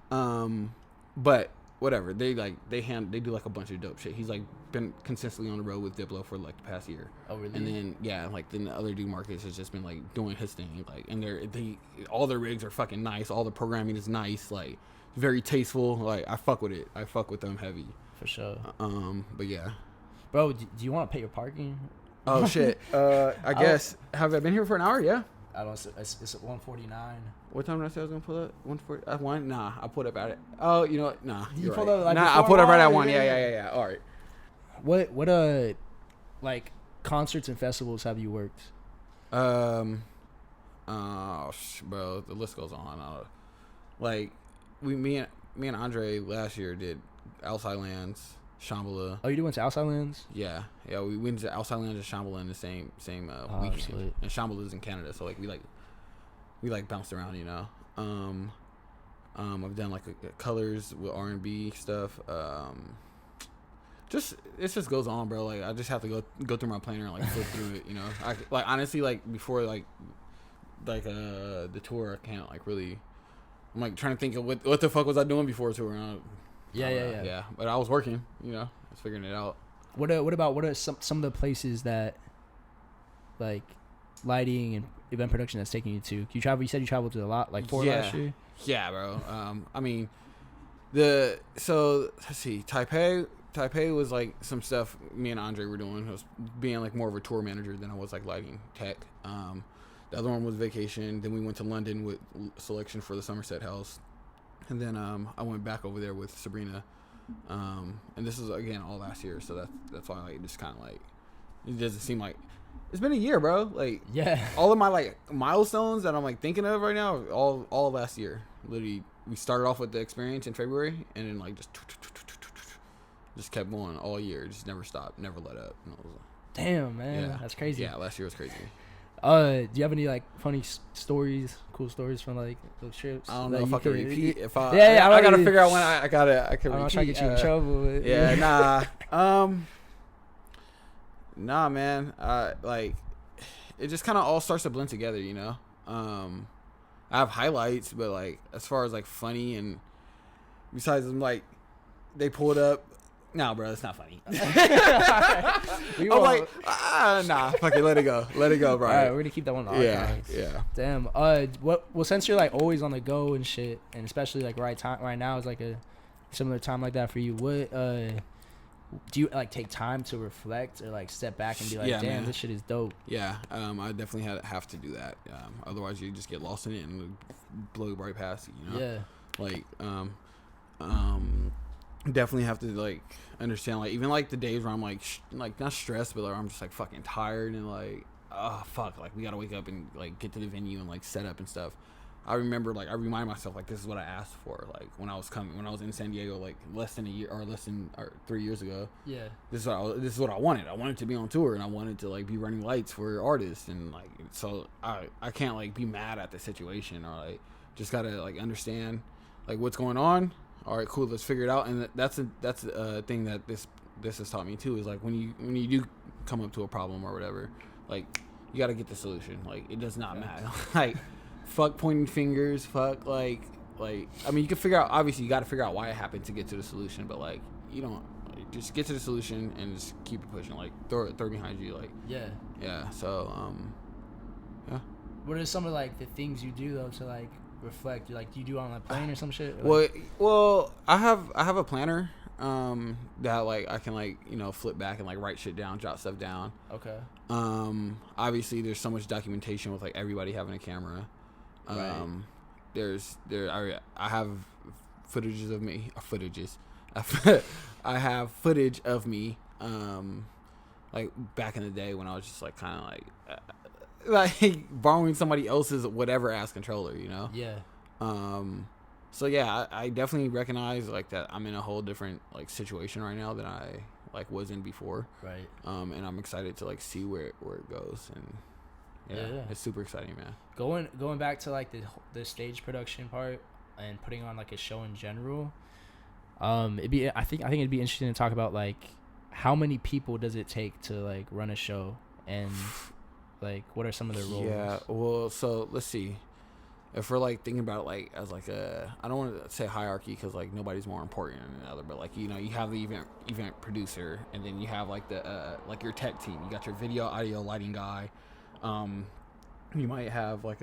But whatever, they do like a bunch of dope shit. He's like been consistently on the road with Diplo for like the past year. Oh, really? And then then the other dude Marcus has just been like doing his thing. Like, and all their rigs are fucking nice. All the programming is nice. Like, very tasteful. Like, I fuck with it. I fuck with them heavy. For sure. But yeah. Bro, do you want to pay your parking? Oh shit. I guess. Have I been here for an hour? Yeah. I don't. It's at 1:49. What time did I say I was gonna pull up? 1:40. One. Nah, I pulled up at it. Oh, you know what? Nah. You pulled right. up like I pulled up right at 1. Yeah. All right. What like concerts and festivals have you worked? Bro, the list goes on. Like me and Andre last year did Outside Lands, Shambhala. Oh, you went to Outside Lands? Yeah, we went to Outside Lands and Shambhala in the same weekend. Sweet. And Shambhala is in Canada, so like we bounced around, I've done like colors with R&B stuff. It just goes on, bro. Like I just have to go through my planner and like flip through it, I like honestly like before like the tour I can't like really. I'm like trying to think of what the fuck was I doing before tour. Yeah. But I was working, I was figuring it out. What are some of the places that like lighting and event production that's taking you to? You said you traveled to a lot, like 4 last year. Yeah, bro. I mean, let's see, Taipei was like some stuff me and Andre were doing. I was being like more of a tour manager than I was like lighting tech. The other one was vacation. Then we went to London with selection for the Somerset House. And then I went back over there with Sabrina. And this is, again, all last year. So that's why like, just kind of like, it doesn't seem like, it's been a year, bro. Like, yeah, all of my like milestones that I'm like thinking of right now, all last year. Literally, we started off with the experience in February and then like just kept going all year. Just never stopped, never let up. Damn, man. That's crazy. Yeah, last year was crazy. Do you have any like funny stories, cool stories from like those trips? I don't know if I can repeat. If I gotta figure out when I can repeat. I'm not trying to get you in trouble. Yeah, nah. Nah, man. Like it just kind of all starts to blend together, I have highlights, but like as far as like funny and besides them, like they pulled up. Nah, bro, that's not funny. I'm like, nah, fuck it, let it go, bro. All right, we're gonna keep that one on. Yeah. Damn. Well, since you're like always on the go and shit, and especially like right now is like a similar time like that for you. What do you like take time to reflect or like step back and be like, damn, man, this shit is dope? Yeah, I definitely have to do that. Otherwise, you just get lost in it and blow right past you. Yeah. Like, definitely have to like understand like even like the days where I'm like not stressed but like I'm just like fucking tired and like oh fuck like we gotta wake up and like get to the venue and like set up and stuff. I remember like I remind myself like this is what I asked for like when I was in San Diego like less than 3 years ago. Yeah, this is what I wanted. I wanted to be on tour and I wanted to like be running lights for artists and like so I can't like be mad at the situation or like just gotta like understand like what's going on. All right, cool. Let's figure it out. And that's a thing that this has taught me too. Is like when you do come up to a problem or whatever, like you got to get the solution. Like it does not matter. Like fuck pointing fingers. Fuck like I mean you can figure out. Obviously you got to figure out why it happened to get to the solution. But like you don't just get to the solution and just keep it pushing. Like throw it behind you. Like yeah. So yeah. What are some of like the things you do though to like reflect? Like do you do it on a plane or some shit? Well, I have a planner that like I can like flip back and like write shit down, jot stuff down. Okay. Obviously there's so much documentation with like everybody having a camera. Right. I have footages of me. I have footage of me like back in the day when I was just like kind of like borrowing somebody else's whatever ass controller, Yeah. So yeah, I definitely recognize like that I'm in a whole different like situation right now than I like was in before. Right. And I'm excited to like see where it goes, and yeah, it's super exciting, man. Going back to like the stage production part and putting on like a show in general. I think it'd be interesting to talk about like how many people does it take to like run a show, and like what are some of their roles? Yeah, well, so let's see. If we're like thinking about it like as like I don't want to say hierarchy because like nobody's more important than the other, but like you have the event producer, and then you have like the like your tech team. You got your video, audio, lighting guy. You might have like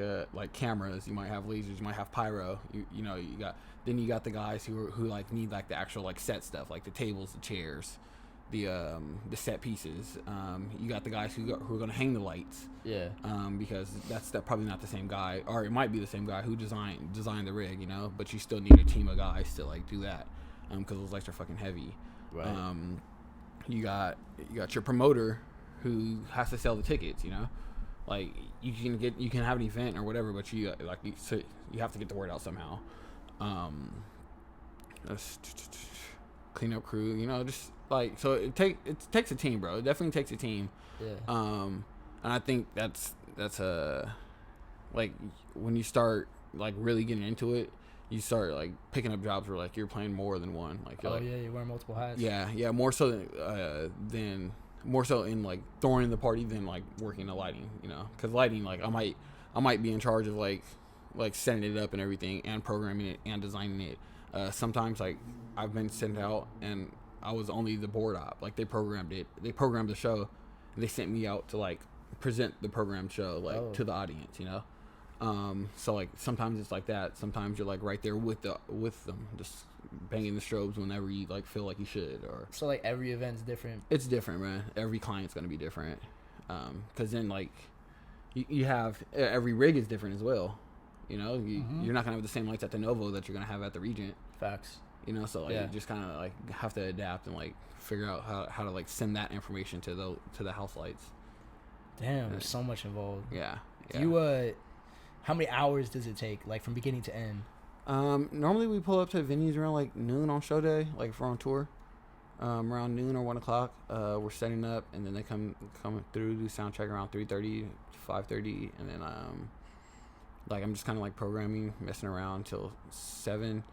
cameras. You might have lasers. You might have pyro. You got the guys who like need like the actual like set stuff, like the tables, the chairs, the set pieces. You got the guys who are gonna hang the lights. Yeah. Because that's probably not the same guy, or it might be the same guy who designed the rig, but you still need a team of guys to like do that, because those lights are fucking heavy. Right. You got your promoter who has to sell the tickets. Like you can have an event or whatever, but you have to get the word out somehow. Cleanup crew, just like so it takes a team, bro. It definitely takes a team. Yeah. And I think that's like when you start like really getting into it, you start like picking up jobs where like you're playing more than one. Like you're you're wearing multiple hats. Yeah, more so in like throwing the party than like working the lighting. Because lighting, like I might be in charge of like setting it up and everything, and programming it and designing it. Sometimes like I've been sent out and I was only the board op. Like they programmed the show, and they sent me out to like present the programmed show to the audience. So like sometimes it's like that. Sometimes you're like right there with them, just banging the strobes whenever you like feel like you should. Or so like every event's different. It's different, man. Every client's gonna be different. Because then like you have every rig is different as well. You're not gonna have the same lights at the Novo that you're gonna have at the Regent. Facts. So like you just kind of like have to adapt and like figure out how to like send that information to the house lights. Damn, there's so much involved. Yeah. You how many hours does it take, like from beginning to end? Normally we pull up to venues around like noon on show day, like if we're on tour. Around noon or 1 o'clock, we're setting up, and then they come through, do sound check around 3:30, 5:30, and then like I'm just kind of like programming, messing around till 7.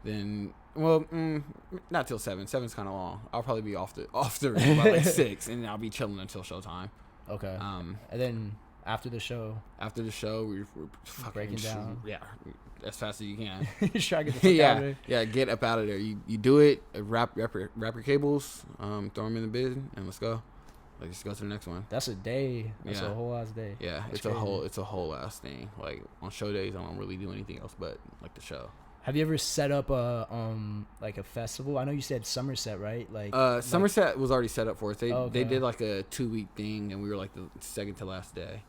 Then not till 7. 7's kind of long. I'll probably be off the ring by like 6, and I'll be chilling until showtime. Okay. And then after the show, we're fucking breaking down. Yeah, as fast as you can. Just try to get the fuck out of there. Yeah, get up out of there. You do it. Wrap your cables. Throw them in the bin, and let's go. Like just go to the next one. That's a day. That's a whole ass day. Yeah, That's it's a whole ass thing. Like on show days, I don't really do anything else but like the show. Have you ever set up a like a festival? I know you said Somerset, right? Like Somerset was already set up for us. They did like a 2-week thing, and we were like the second to last day.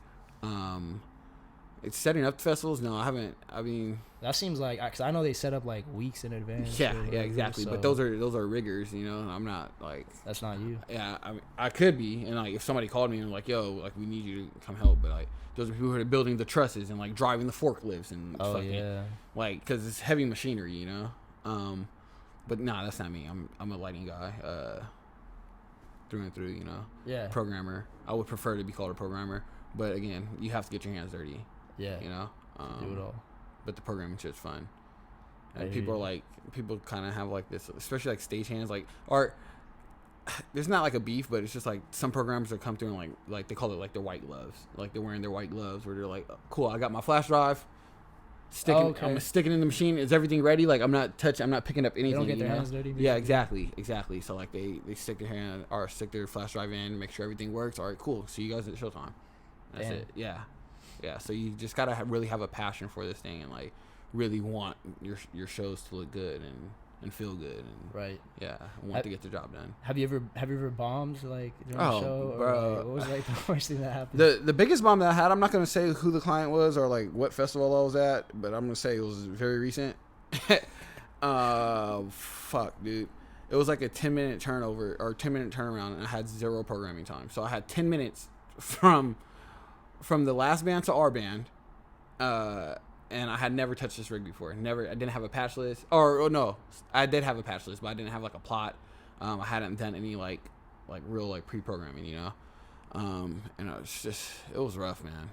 It's setting up the festivals. No, I haven't. I mean, that seems like, because I know they set up like weeks in advance. Yeah, exactly. So. But those are riggers, I'm not like. That's not you. Yeah, I mean, I could be, and like if somebody called me and like, yo, like we need you to come help, but like those are people who are building the trusses and like driving the forklifts and like because it's heavy machinery, But nah, that's not me. I'm a lighting guy, through and through, Yeah. Programmer. I would prefer to be called a programmer, but again, you have to get your hands dirty. Yeah. Do it all. But the programming shit's fun. And people kind of have like this, especially like stagehands, like art. There's not like a beef, but it's just like some programmers that come through and like they call it like their white gloves. Like they're wearing their white gloves where they're like, cool, I got my flash drive. I'm sticking in the machine. Is everything ready? Like I'm not picking up anything. They don't get their hands dirty. Yeah, exactly. So like they stick their hand or stick their flash drive in, make sure everything works. All right, cool. See you guys at showtime. That's it. Yeah. So you just gotta really have a passion for this thing and like really want your shows to look good and feel good and want to get the job done. Have you ever bombed like during the show? Bro. Or, like, what was like the worst thing that happened? The biggest bomb that I had, I'm not gonna say who the client was or like what festival I was at, but I'm gonna say it was very recent. Fuck, dude. It was like a 10-minute turnover or 10-minute turnaround, and I had 0 programming time. So I had 10 minutes from the last band to our band, and I had never touched this rig before. Never. I didn't have a patch list. Or no, I did have a patch list, but I didn't have like a plot. I hadn't done any like real like pre-programming, you know. And it was rough, man.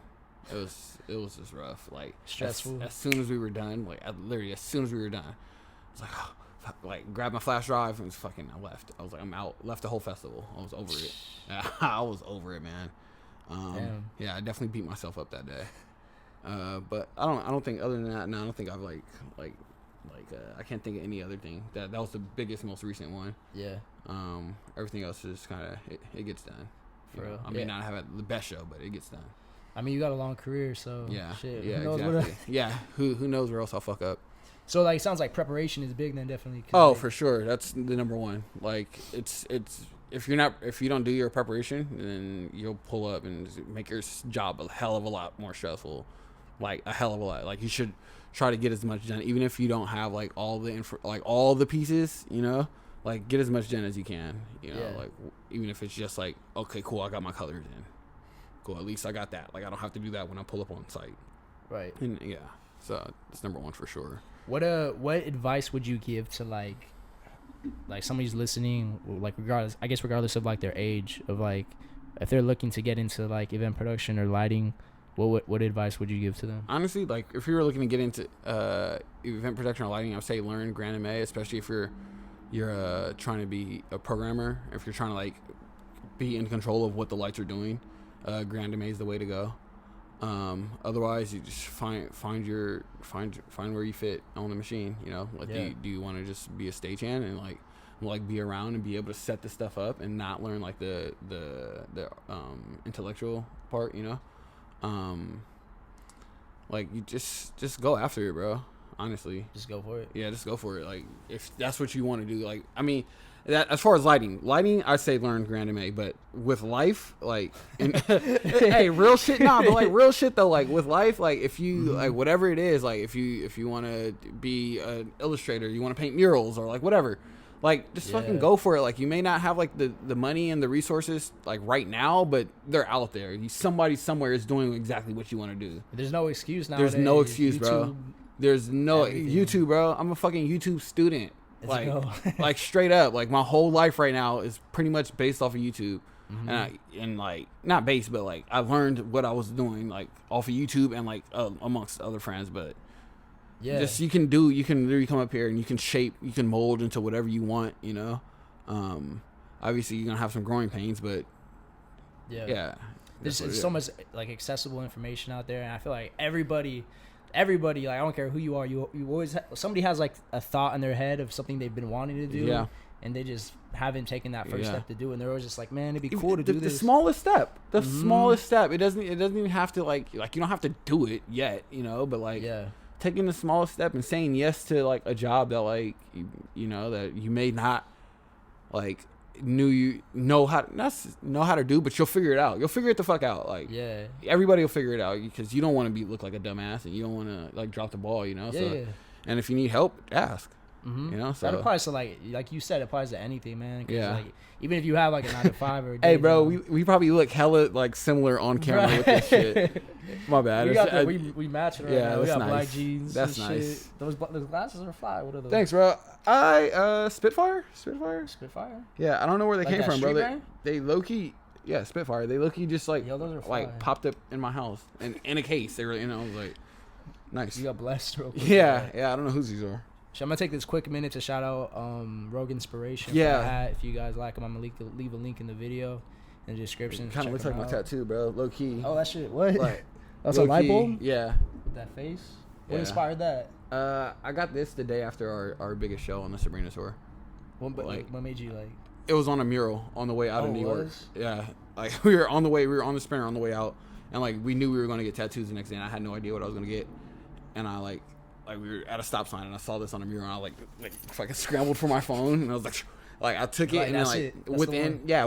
It was just rough. Like stressful. As soon as we were done, like literally as soon as we were done, I was like, oh, fuck, like grabbed my flash drive and I left. I was like, I'm out. Left the whole festival. I was over it. I was over it, man. Yeah, I definitely beat myself up that day. But I don't think other than that. No, I don't think I've I can't think of any other thing. That was the biggest, most recent one. Yeah. Everything else is kind of it gets done. For real. I may not have the best show, but it gets done. I mean, you got a long career, so yeah, shit. Yeah, who knows exactly. Yeah, who knows where else I'll fuck up. So like, it sounds like preparation is big then, definitely. Oh, like, for sure. That's the number one. Like it's if you don't do your preparation, then you'll pull up and make your job a hell of a lot more stressful. Like a hell of a lot. Like you should try to get as much done, even if you don't have like all the pieces. You know, like get as much done as you can. You know, like even if it's just like, okay, cool, I got my colors in. Cool, at least I got that. Like I don't have to do that when I pull up on site. Right. And yeah, so that's number one for sure. What advice would you give to like somebody's listening, like regardless of like their age, of like if they're looking to get into like event production or lighting, what advice would you give to them? Honestly, like if you were looking to get into event production or lighting, I would say learn Grand MA, especially if you're trying to be a programmer. If you're trying to like be in control of what the lights are doing, Grand MA is the way to go. Otherwise you just find where you fit on the machine, you know, like do you want to just be a stagehand and like be around and be able to set the stuff up and not learn like the intellectual part, you know? Like you just go after it, bro. Honestly, just go for it. Yeah, just go for it. Like if that's what you want to do, like I mean, that as far as lighting, I say learn Grand MA. But with life, like, hey, real shit, nah, but like real shit though, like with life, like if you like whatever it is, like if you want to be an illustrator, you want to paint murals or like whatever, like just fucking go for it. Like you may not have like the money and the resources like right now, but they're out there. Somebody somewhere is doing exactly what you want to do. There's no excuse nowadays. There's no excuse, YouTube, bro. There's no everything. YouTube, bro. I'm a fucking YouTube student. Let's go. Like straight up, like my whole life right now is pretty much based off of YouTube, and like not based, but like I learned what I was doing like off of YouTube and like amongst other friends. But just you can literally come up here and you can shape, you can mold into whatever you want, you know. Obviously you're gonna have some growing pains, but yeah. There's so much like accessible information out there, and I feel like everybody, like I don't care who you are, you always somebody has like a thought in their head of something they've been wanting to do, and they just haven't taken that first step to do it, and they're always just like, man, it'd be cool to do this. The smallest step, smallest step. It doesn't even have to like you don't have to do it yet, you know, but like taking the smallest step and saying yes to like a job that like you know that you may not like know how to do, but you'll figure it out. You'll figure it the fuck out. Like everybody will figure it out because you don't want to look like a dumbass and you don't want to like drop the ball, you know. And if you need help, ask. You know, so that applies to like you said, it applies to anything, man. Like, even if you have like a 9 to 5 or a hey, bro, we probably look hella like similar on camera with this shit. My bad. We match it right now. We got nice. Black jeans. That's nice. Shit. Those glasses are fly. What are those? Thanks, bro. Spitfire. Yeah, I don't know where they came from, bro. They low key. Yeah, Spitfire. They low key just like popped up in my house and in a case. They were, you know, I was like, nice. You got blessed real quick. Yeah. I don't know whose these are. So I'm gonna take this quick minute to shout out Rogue Inspiration. If you guys like them, I'm gonna leave a link in the video in the description. Kind of looks like my tattoo, bro. Low key. Oh, that shit. What? Like, that's a light bulb. Yeah. With that face. What inspired that? I got this the day after our biggest show on the Sabrina tour. What made you like? It was on a mural on the way out of New York. Yeah. Like we were on the sprinter on the way out, and like we knew we were gonna get tattoos the next day, and I had no idea what I was gonna get, and I like we were at a stop sign and I saw this on a mural and I like fucking scrambled for my phone and I was like I took it and then like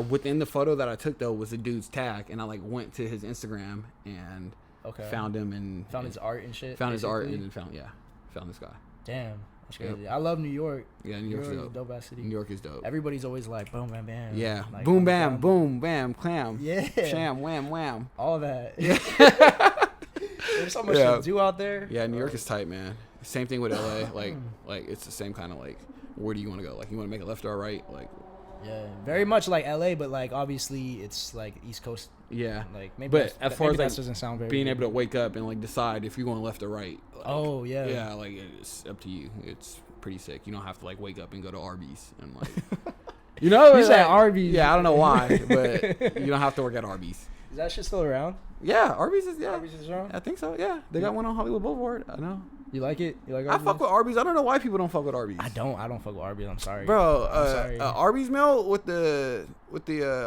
within the photo that I took though was the dude's tag, and I like went to his Instagram and found him and found his art and shit. Found his art and found this guy. Damn, that's crazy. I love New York. Yeah, New York's dope. Dope ass city. New York is dope. Everybody's always like boom bam bam. Yeah, like, boom bam boom bam clam. Yeah, sham wham wham. All that. Yeah. There's so much to do out there. Yeah, New York is tight, man. Same thing with LA. Like it's the same kind of like, where do you want to go? Like, you want to make a left or a right? Like, yeah, very much like LA, but like obviously it's like East Coast. Yeah, like maybe. But as far as that like doesn't sound very being good. able to wake up and like decide if you're going left or right. Like, oh yeah. Yeah, like it's up to you. It's pretty sick. You don't have to like wake up and go to Arby's and like, you know. You said Arby's. Yeah, I don't know why, but you don't have to work at Arby's. Is that shit still around? Yeah, Arby's is Arby's is around. I think so. Yeah, they got one on Hollywood Boulevard. I know. You like it? You like I Arby's? fuck with Arby's. I don't know why people don't fuck with Arby's. I don't fuck with Arby's. I'm sorry, bro. I'm sorry. Arby's meal with the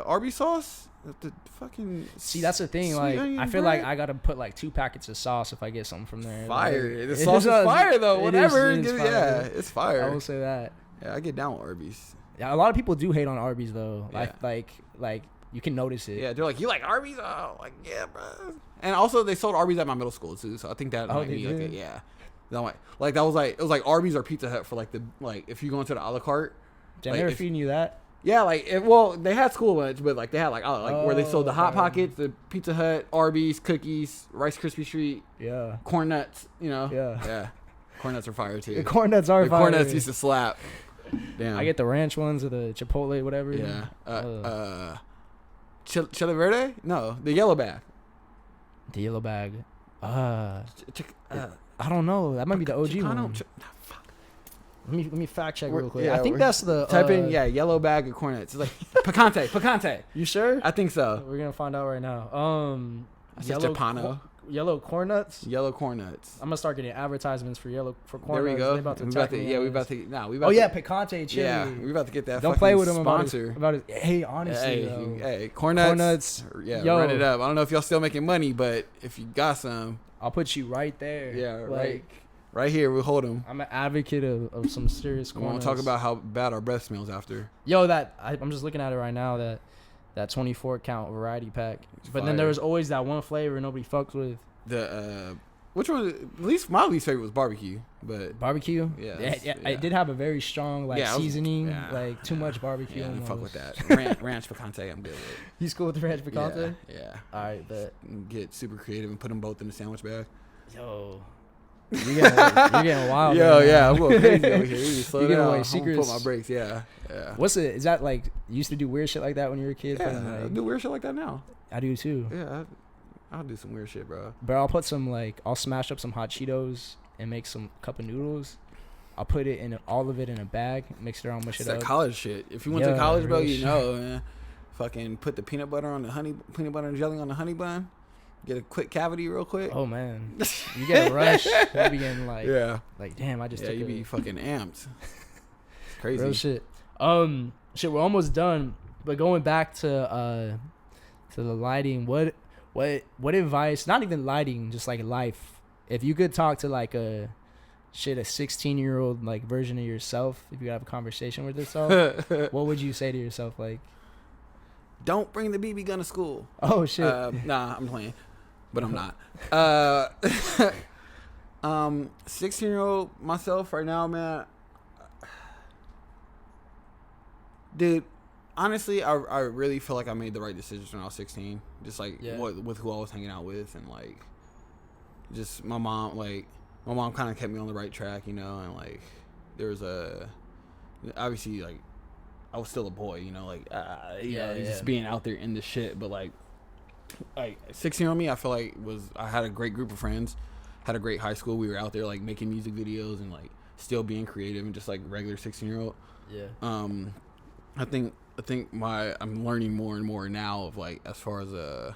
Arby's sauce. With the fucking. See, that's the thing. Like, I feel like I gotta put like 2 packets of sauce if I get something from there. Fire. Like, the sauce is fire though. Whatever. It is fire. Yeah, it's fire. I will say that. Yeah, I get down with Arby's. Yeah, a lot of people do hate on Arby's though. Yeah. Like you can notice it. Yeah, they're like, you like Arby's? Oh, like yeah, bro. And also, they sold Arby's at my middle school too, so I think that might be like yeah. Like that was like, it was like Arby's or Pizza Hut for like the, like if you go into the a la carte. Damn, like, they were feeding you that? Yeah, like well, they had school lunch, but like they had like where they sold the Hot Pockets, the Pizza Hut, Arby's, cookies, Rice Krispie Treat, yeah, corn nuts, you know, yeah, corn nuts are fire too. The corn nuts are fire. Corn nuts used to slap. Damn, I get the ranch ones or the Chipotle, whatever. Yeah, Chile Verde? No, the yellow bag. The yellow bag. I don't know. That might be the OG one. Let me fact check real quick. Yeah, I think that's the type in yellow bag of corn nuts. It's like picante. You sure? I think so. We're gonna find out right now. Yellow corn nuts. Yellow corn nuts. I'm gonna start getting advertisements for corn nuts. There we go. We about to picante chili. Yeah, we about to get that. Don't play with them sponsor. about it. Hey, honestly, hey, corn nuts. Yeah, yo, run it up. I don't know if y'all still making money, but if you got some, I'll put you right there. Yeah, right here. We'll hold them. I'm an advocate of some serious corn nuts. We won't talk about how bad our breath smells after. Yo, I'm just looking at it right now. That 24 count variety pack. But then there was always that one flavor nobody fucks with. Which one? My least favorite was barbecue. But barbecue. Yeah. It did have a very strong seasoning. Like too much barbecue. Yeah, fuck with that. Ranch picante, I'm good with. You cool with the ranch picante? Yeah. All right, but get super creative and put them both in a sandwich bag. Yo. You're getting wild. Yo, yeah, I'm going crazy over here. Slow down. Away secrets. Put my brakes. Yeah. What's it? Is that like you used to do weird shit like that when you were a kid? Yeah, I do weird shit like that now. I do too. Yeah, I'll do some weird shit, bro. But I'll put I'll smash up some hot Cheetos and make some cup of noodles. I'll put all of it in a bag, mix it around, mush it up. That college shit. If you went to college, bro, you know, man. Fucking put the peanut butter and jelly on the honey bun. Get a quick cavity real quick. Oh man, you get a rush. You be getting like damn, I just took you be fucking amped. It's crazy. Real shit. We're almost done. But going back to the lighting, what advice? Not even lighting, just like life. If you could talk to like a 16-year-old like version of yourself, if you could have a conversation with yourself, what would you say to yourself? Like, don't bring the BB gun to school. Oh shit. Nah, I'm playing. But I'm not. 16-year-old myself right now, man. Dude, honestly, I really feel like I made the right decisions when I was 16. Just like with who I was hanging out with, and like just my mom kind of kept me on the right track, you know. And like there was obviously like I was still a boy, you know, like just being out there in the shit, but like 16-year-old me, I feel like I had a great group of friends, had a great high school. We were out there like making music videos and like still being creative and just like regular 16-year-old. Yeah. I think I'm learning more and more now of like as far as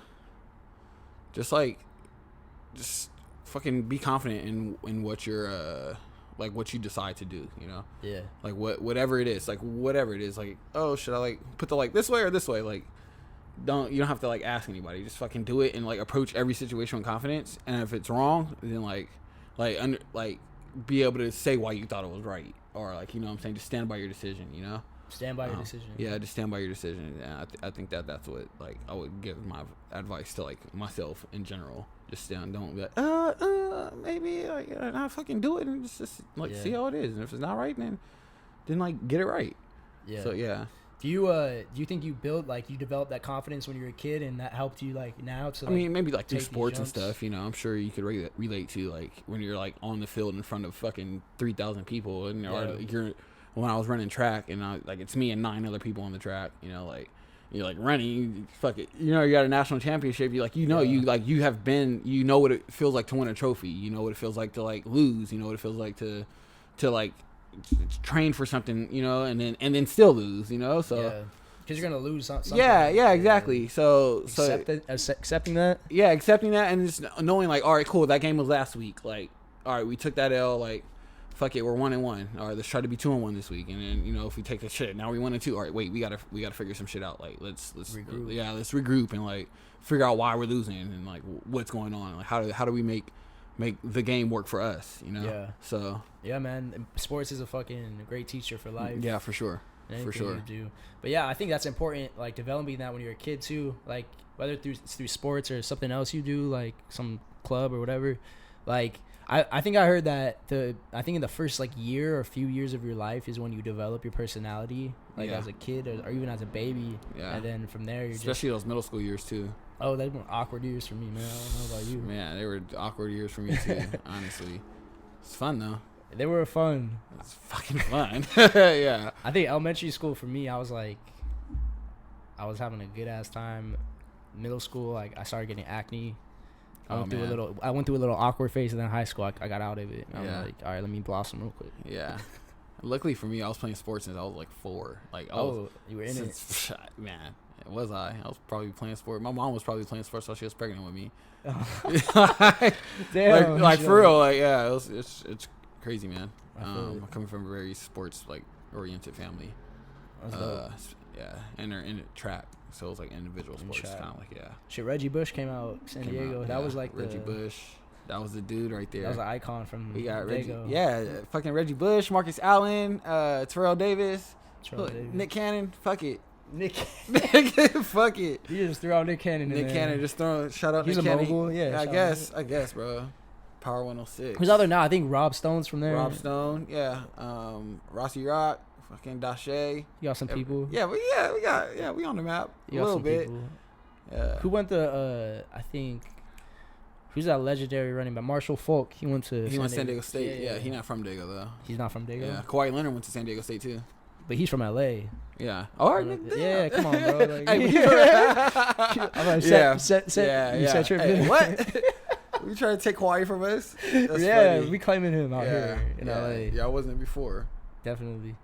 just fucking be confident in what you're like what you decide to do, you know? Yeah. Like whatever it is, like oh, should I like put the like this way or this way? Like you don't have to like ask anybody. Just fucking do it and like approach every situation with confidence. And if it's wrong, then be able to say why you thought it was right, or like, you know what I'm saying, just stand by your decision, you know? Stand by your decision. Yeah, just stand by your decision. And I think that's what like I would give my advice to like myself in general. Just stand, don't be like maybe like not fucking do it and just like see how it is. And if it's not right, then like get it right. Yeah. So yeah. Do you think you developed that confidence when you were a kid, and that helped you like now to? Like, I mean, maybe like through take these sports and jumps? stuff. You know, I'm sure you could relate to like when you're like on the field in front of fucking 3,000 people, and you're when I was running track, and like it's me and 9 other people on the track. You know, like you're like running, fuck it. You know, you got a national championship. You you have been. You know what it feels like to win a trophy. You know what it feels like to like lose. You know what it feels like to like train for something. You know, and then still lose. You know, so. Yeah. Because you're gonna lose something. Yeah, exactly. So accepting that. Yeah, accepting that, and just knowing like, all right, cool, that game was last week. Like, all right, we took that L. Like, fuck it, we're 1-1. All right, let's try to be 2-1 this week. And then if we take the shit, now we 1-2. All right, wait, we gotta figure some shit out. Like, let's regroup. Let's regroup and like figure out why we're losing and like what's going on. Like, how do we make the game work for us? Yeah. So. Yeah, man. Sports is a fucking great teacher for life. Yeah, for sure. For sure. You do. But yeah, I think that's important, like developing that when you're a kid too, like whether through sports or something else you do, like some club or whatever. Like I think I heard that I think in the first like year or few years of your life is when you develop your personality, like as a kid or even as a baby. Yeah. And then from there especially those middle school years too. Oh, they were awkward years for me, man. I don't know about you. Man, they were awkward years for me too, honestly. It's fun though. They were fun. It's fucking fun. Yeah. I think elementary school for me, I was having a good ass time. Middle school, like I started getting acne. I went through a little awkward phase, and then high school, I got out of it. I was like, all right, let me blossom real quick. Yeah. Luckily for me, I was playing sports since I was like 4. Like, you were in it. Man, was I? I was probably playing sport. My mom was probably playing sports, so she was pregnant with me. Damn. like for real. Like, yeah, it's crazy, man. I'm coming from a very sports like oriented family. Yeah, and they're in track, so it was like individual sports, kind of like Shit, Reggie Bush came out San Diego. That was like Reggie Bush. That was the dude right there. That was an icon from. We got Reggie. Yeah, fucking Reggie Bush, Marcus Allen, Terrell Davis, Nick Cannon. Fuck it. Nick, fuck it. You just threw out Nick Cannon. Nick Cannon, just throw. Shout out. He's Nick a Cannon. mogul. Yeah, I guess, bro. Power 106. Who's out there now? I think Rob Stone's from there. Rob Stone, yeah. Rossi Rock, fucking Dashe. You got some people. Yeah, we on the map a little bit. People. Yeah. Who went to? I think. Who's that legendary running back? Marshall Falk. He went to. San Diego State. Yeah, he's not from Dago though. He's not from Dago. Yeah, Kawhi Leonard went to San Diego State too. But he's from LA. Yeah. All right. Yeah, come on, bro. Like, hey, you set your what? We trying to take Kawhi from us? That's funny. We claiming him out here in LA. Yeah, I wasn't before. Definitely.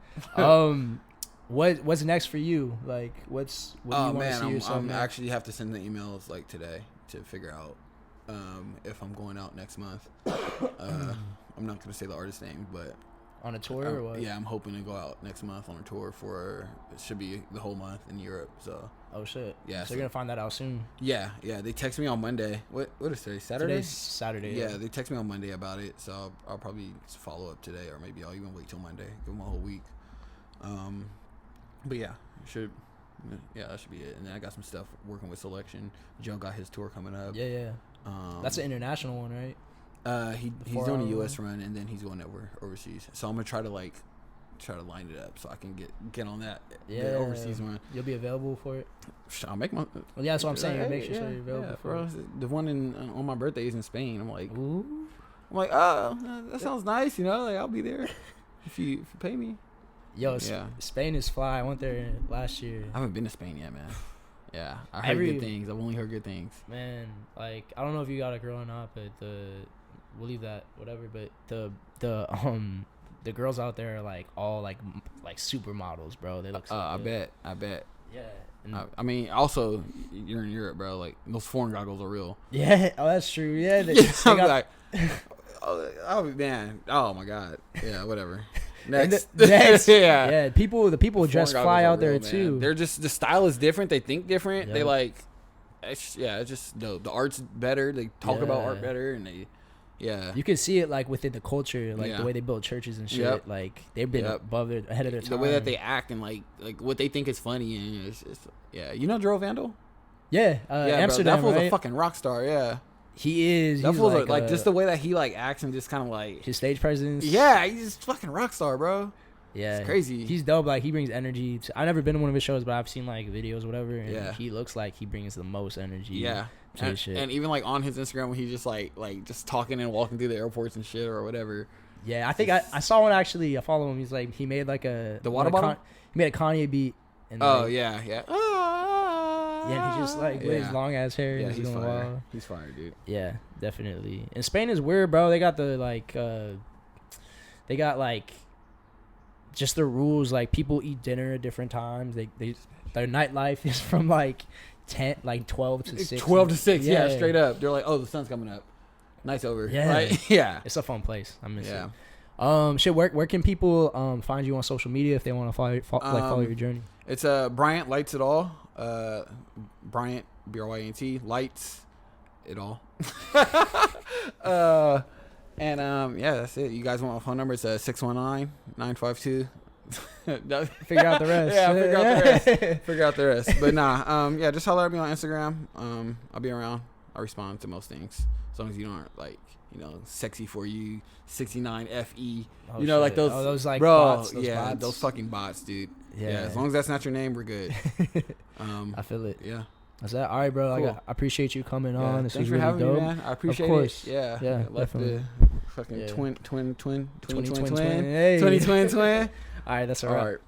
What's next for you? Like, what do you want to see yourself? I'm actually have to send the emails like today to figure out if I'm going out next month. I'm not gonna say the artist name, but on a tour or what? Yeah, I'm hoping to go out next month on a tour for it should be the whole month in Europe. So. Oh shit. Yeah. So you're gonna find that out soon. Yeah. They text me on Monday. What is today? Saturday? Today's Saturday. Yeah, they text me on Monday about it, so I'll probably follow up today, or maybe I'll even wait till Monday. Give them a whole week. But yeah, that should be it. And then I got some stuff working with Selection. Joe got his tour coming up. Yeah. That's an international one, right? He's doing a U.S. run, and then he's going overseas. So I'm gonna try to line it up so I can get on that the overseas one. You'll be available for it. I'll make my. Well, yeah, that's what I'm saying. Make sure you're available for it. The one on my birthday is in Spain. I'm like, ooh. Oh, that sounds nice. Like I'll be there if you pay me. Yo, Spain is fly. I went there last year. I haven't been to Spain yet, man. Yeah, I heard good things. I've only heard good things. Man, like I don't know if you got a girl or not, but we'll leave that whatever. But the girls out there are like all like supermodels, bro. They look. So I bet. Yeah. I mean, also you're in Europe, bro. Like those foreign goggles are real. Yeah. Oh, that's true. Yeah. They I'm got, like, oh man. Oh my god. Yeah. Whatever. Next. Yeah. The people dress fly out there man. too. They're just the style is different. They think different. Yep. They like. It's just the art's better. They talk about art better, and they. Yeah, you can see it like within the culture, like the way they build churches and shit. Yep. Like they've been ahead of their time. The way that they act and like what they think is funny, and it's Joe Vandal. Yeah, Amsterdam. Bro, that fool's right? a fucking rock star. Yeah, he is. That fool's like just the way that he like acts and just kind of like his stage presence. Yeah, he's just fucking rock star, bro. Yeah, it's crazy. He's dope. Like he brings energy. I've never been to one of his shows, but I've seen like videos, whatever. And Yeah. he looks like he brings the most energy. Yeah. To his shit. And even like on his Instagram when he's just like just talking and walking through the airports and shit or whatever. Yeah, I think I saw one actually. I follow him. He's like he made like the water bottle. He made a Kanye beat. And yeah. Yeah, and he just like with his long ass hair. Yeah, and he's going fire. wild. He's fire, dude. Yeah, definitely. And Spain is weird, bro. They got the they got like just the rules. Like people eat dinner at different times. Their nightlife is from like 12 to 6. 12 to 6, yeah, straight up. They're like, oh, the sun's coming up. Night's over. Yeah, right? Yeah. It's a fun place. I miss it. Shit. Where can people find you on social media if they want to follow your journey? It's Bryant Lights It All. Bryant Bryant Lights It All. Yeah, that's it. You guys want my phone number? It's 619-952. Figure out the rest. Yeah, figure out the rest. But nah, yeah, just holler at me on Instagram. I'll be around. I respond to most things as long as you aren't like sexy for you 69 fe. Like those like bro, bots, bots. Those fucking bots, dude. Yeah, as long as that's not your name, we're good. I feel it. Yeah. That's that. All right, bro. Cool. I appreciate you coming on. This Thanks was for really having dope. me, man. I appreciate it. Yeah, definitely. Fucking twin. 20 twin. Hey. 20 twin. All right, that's all right.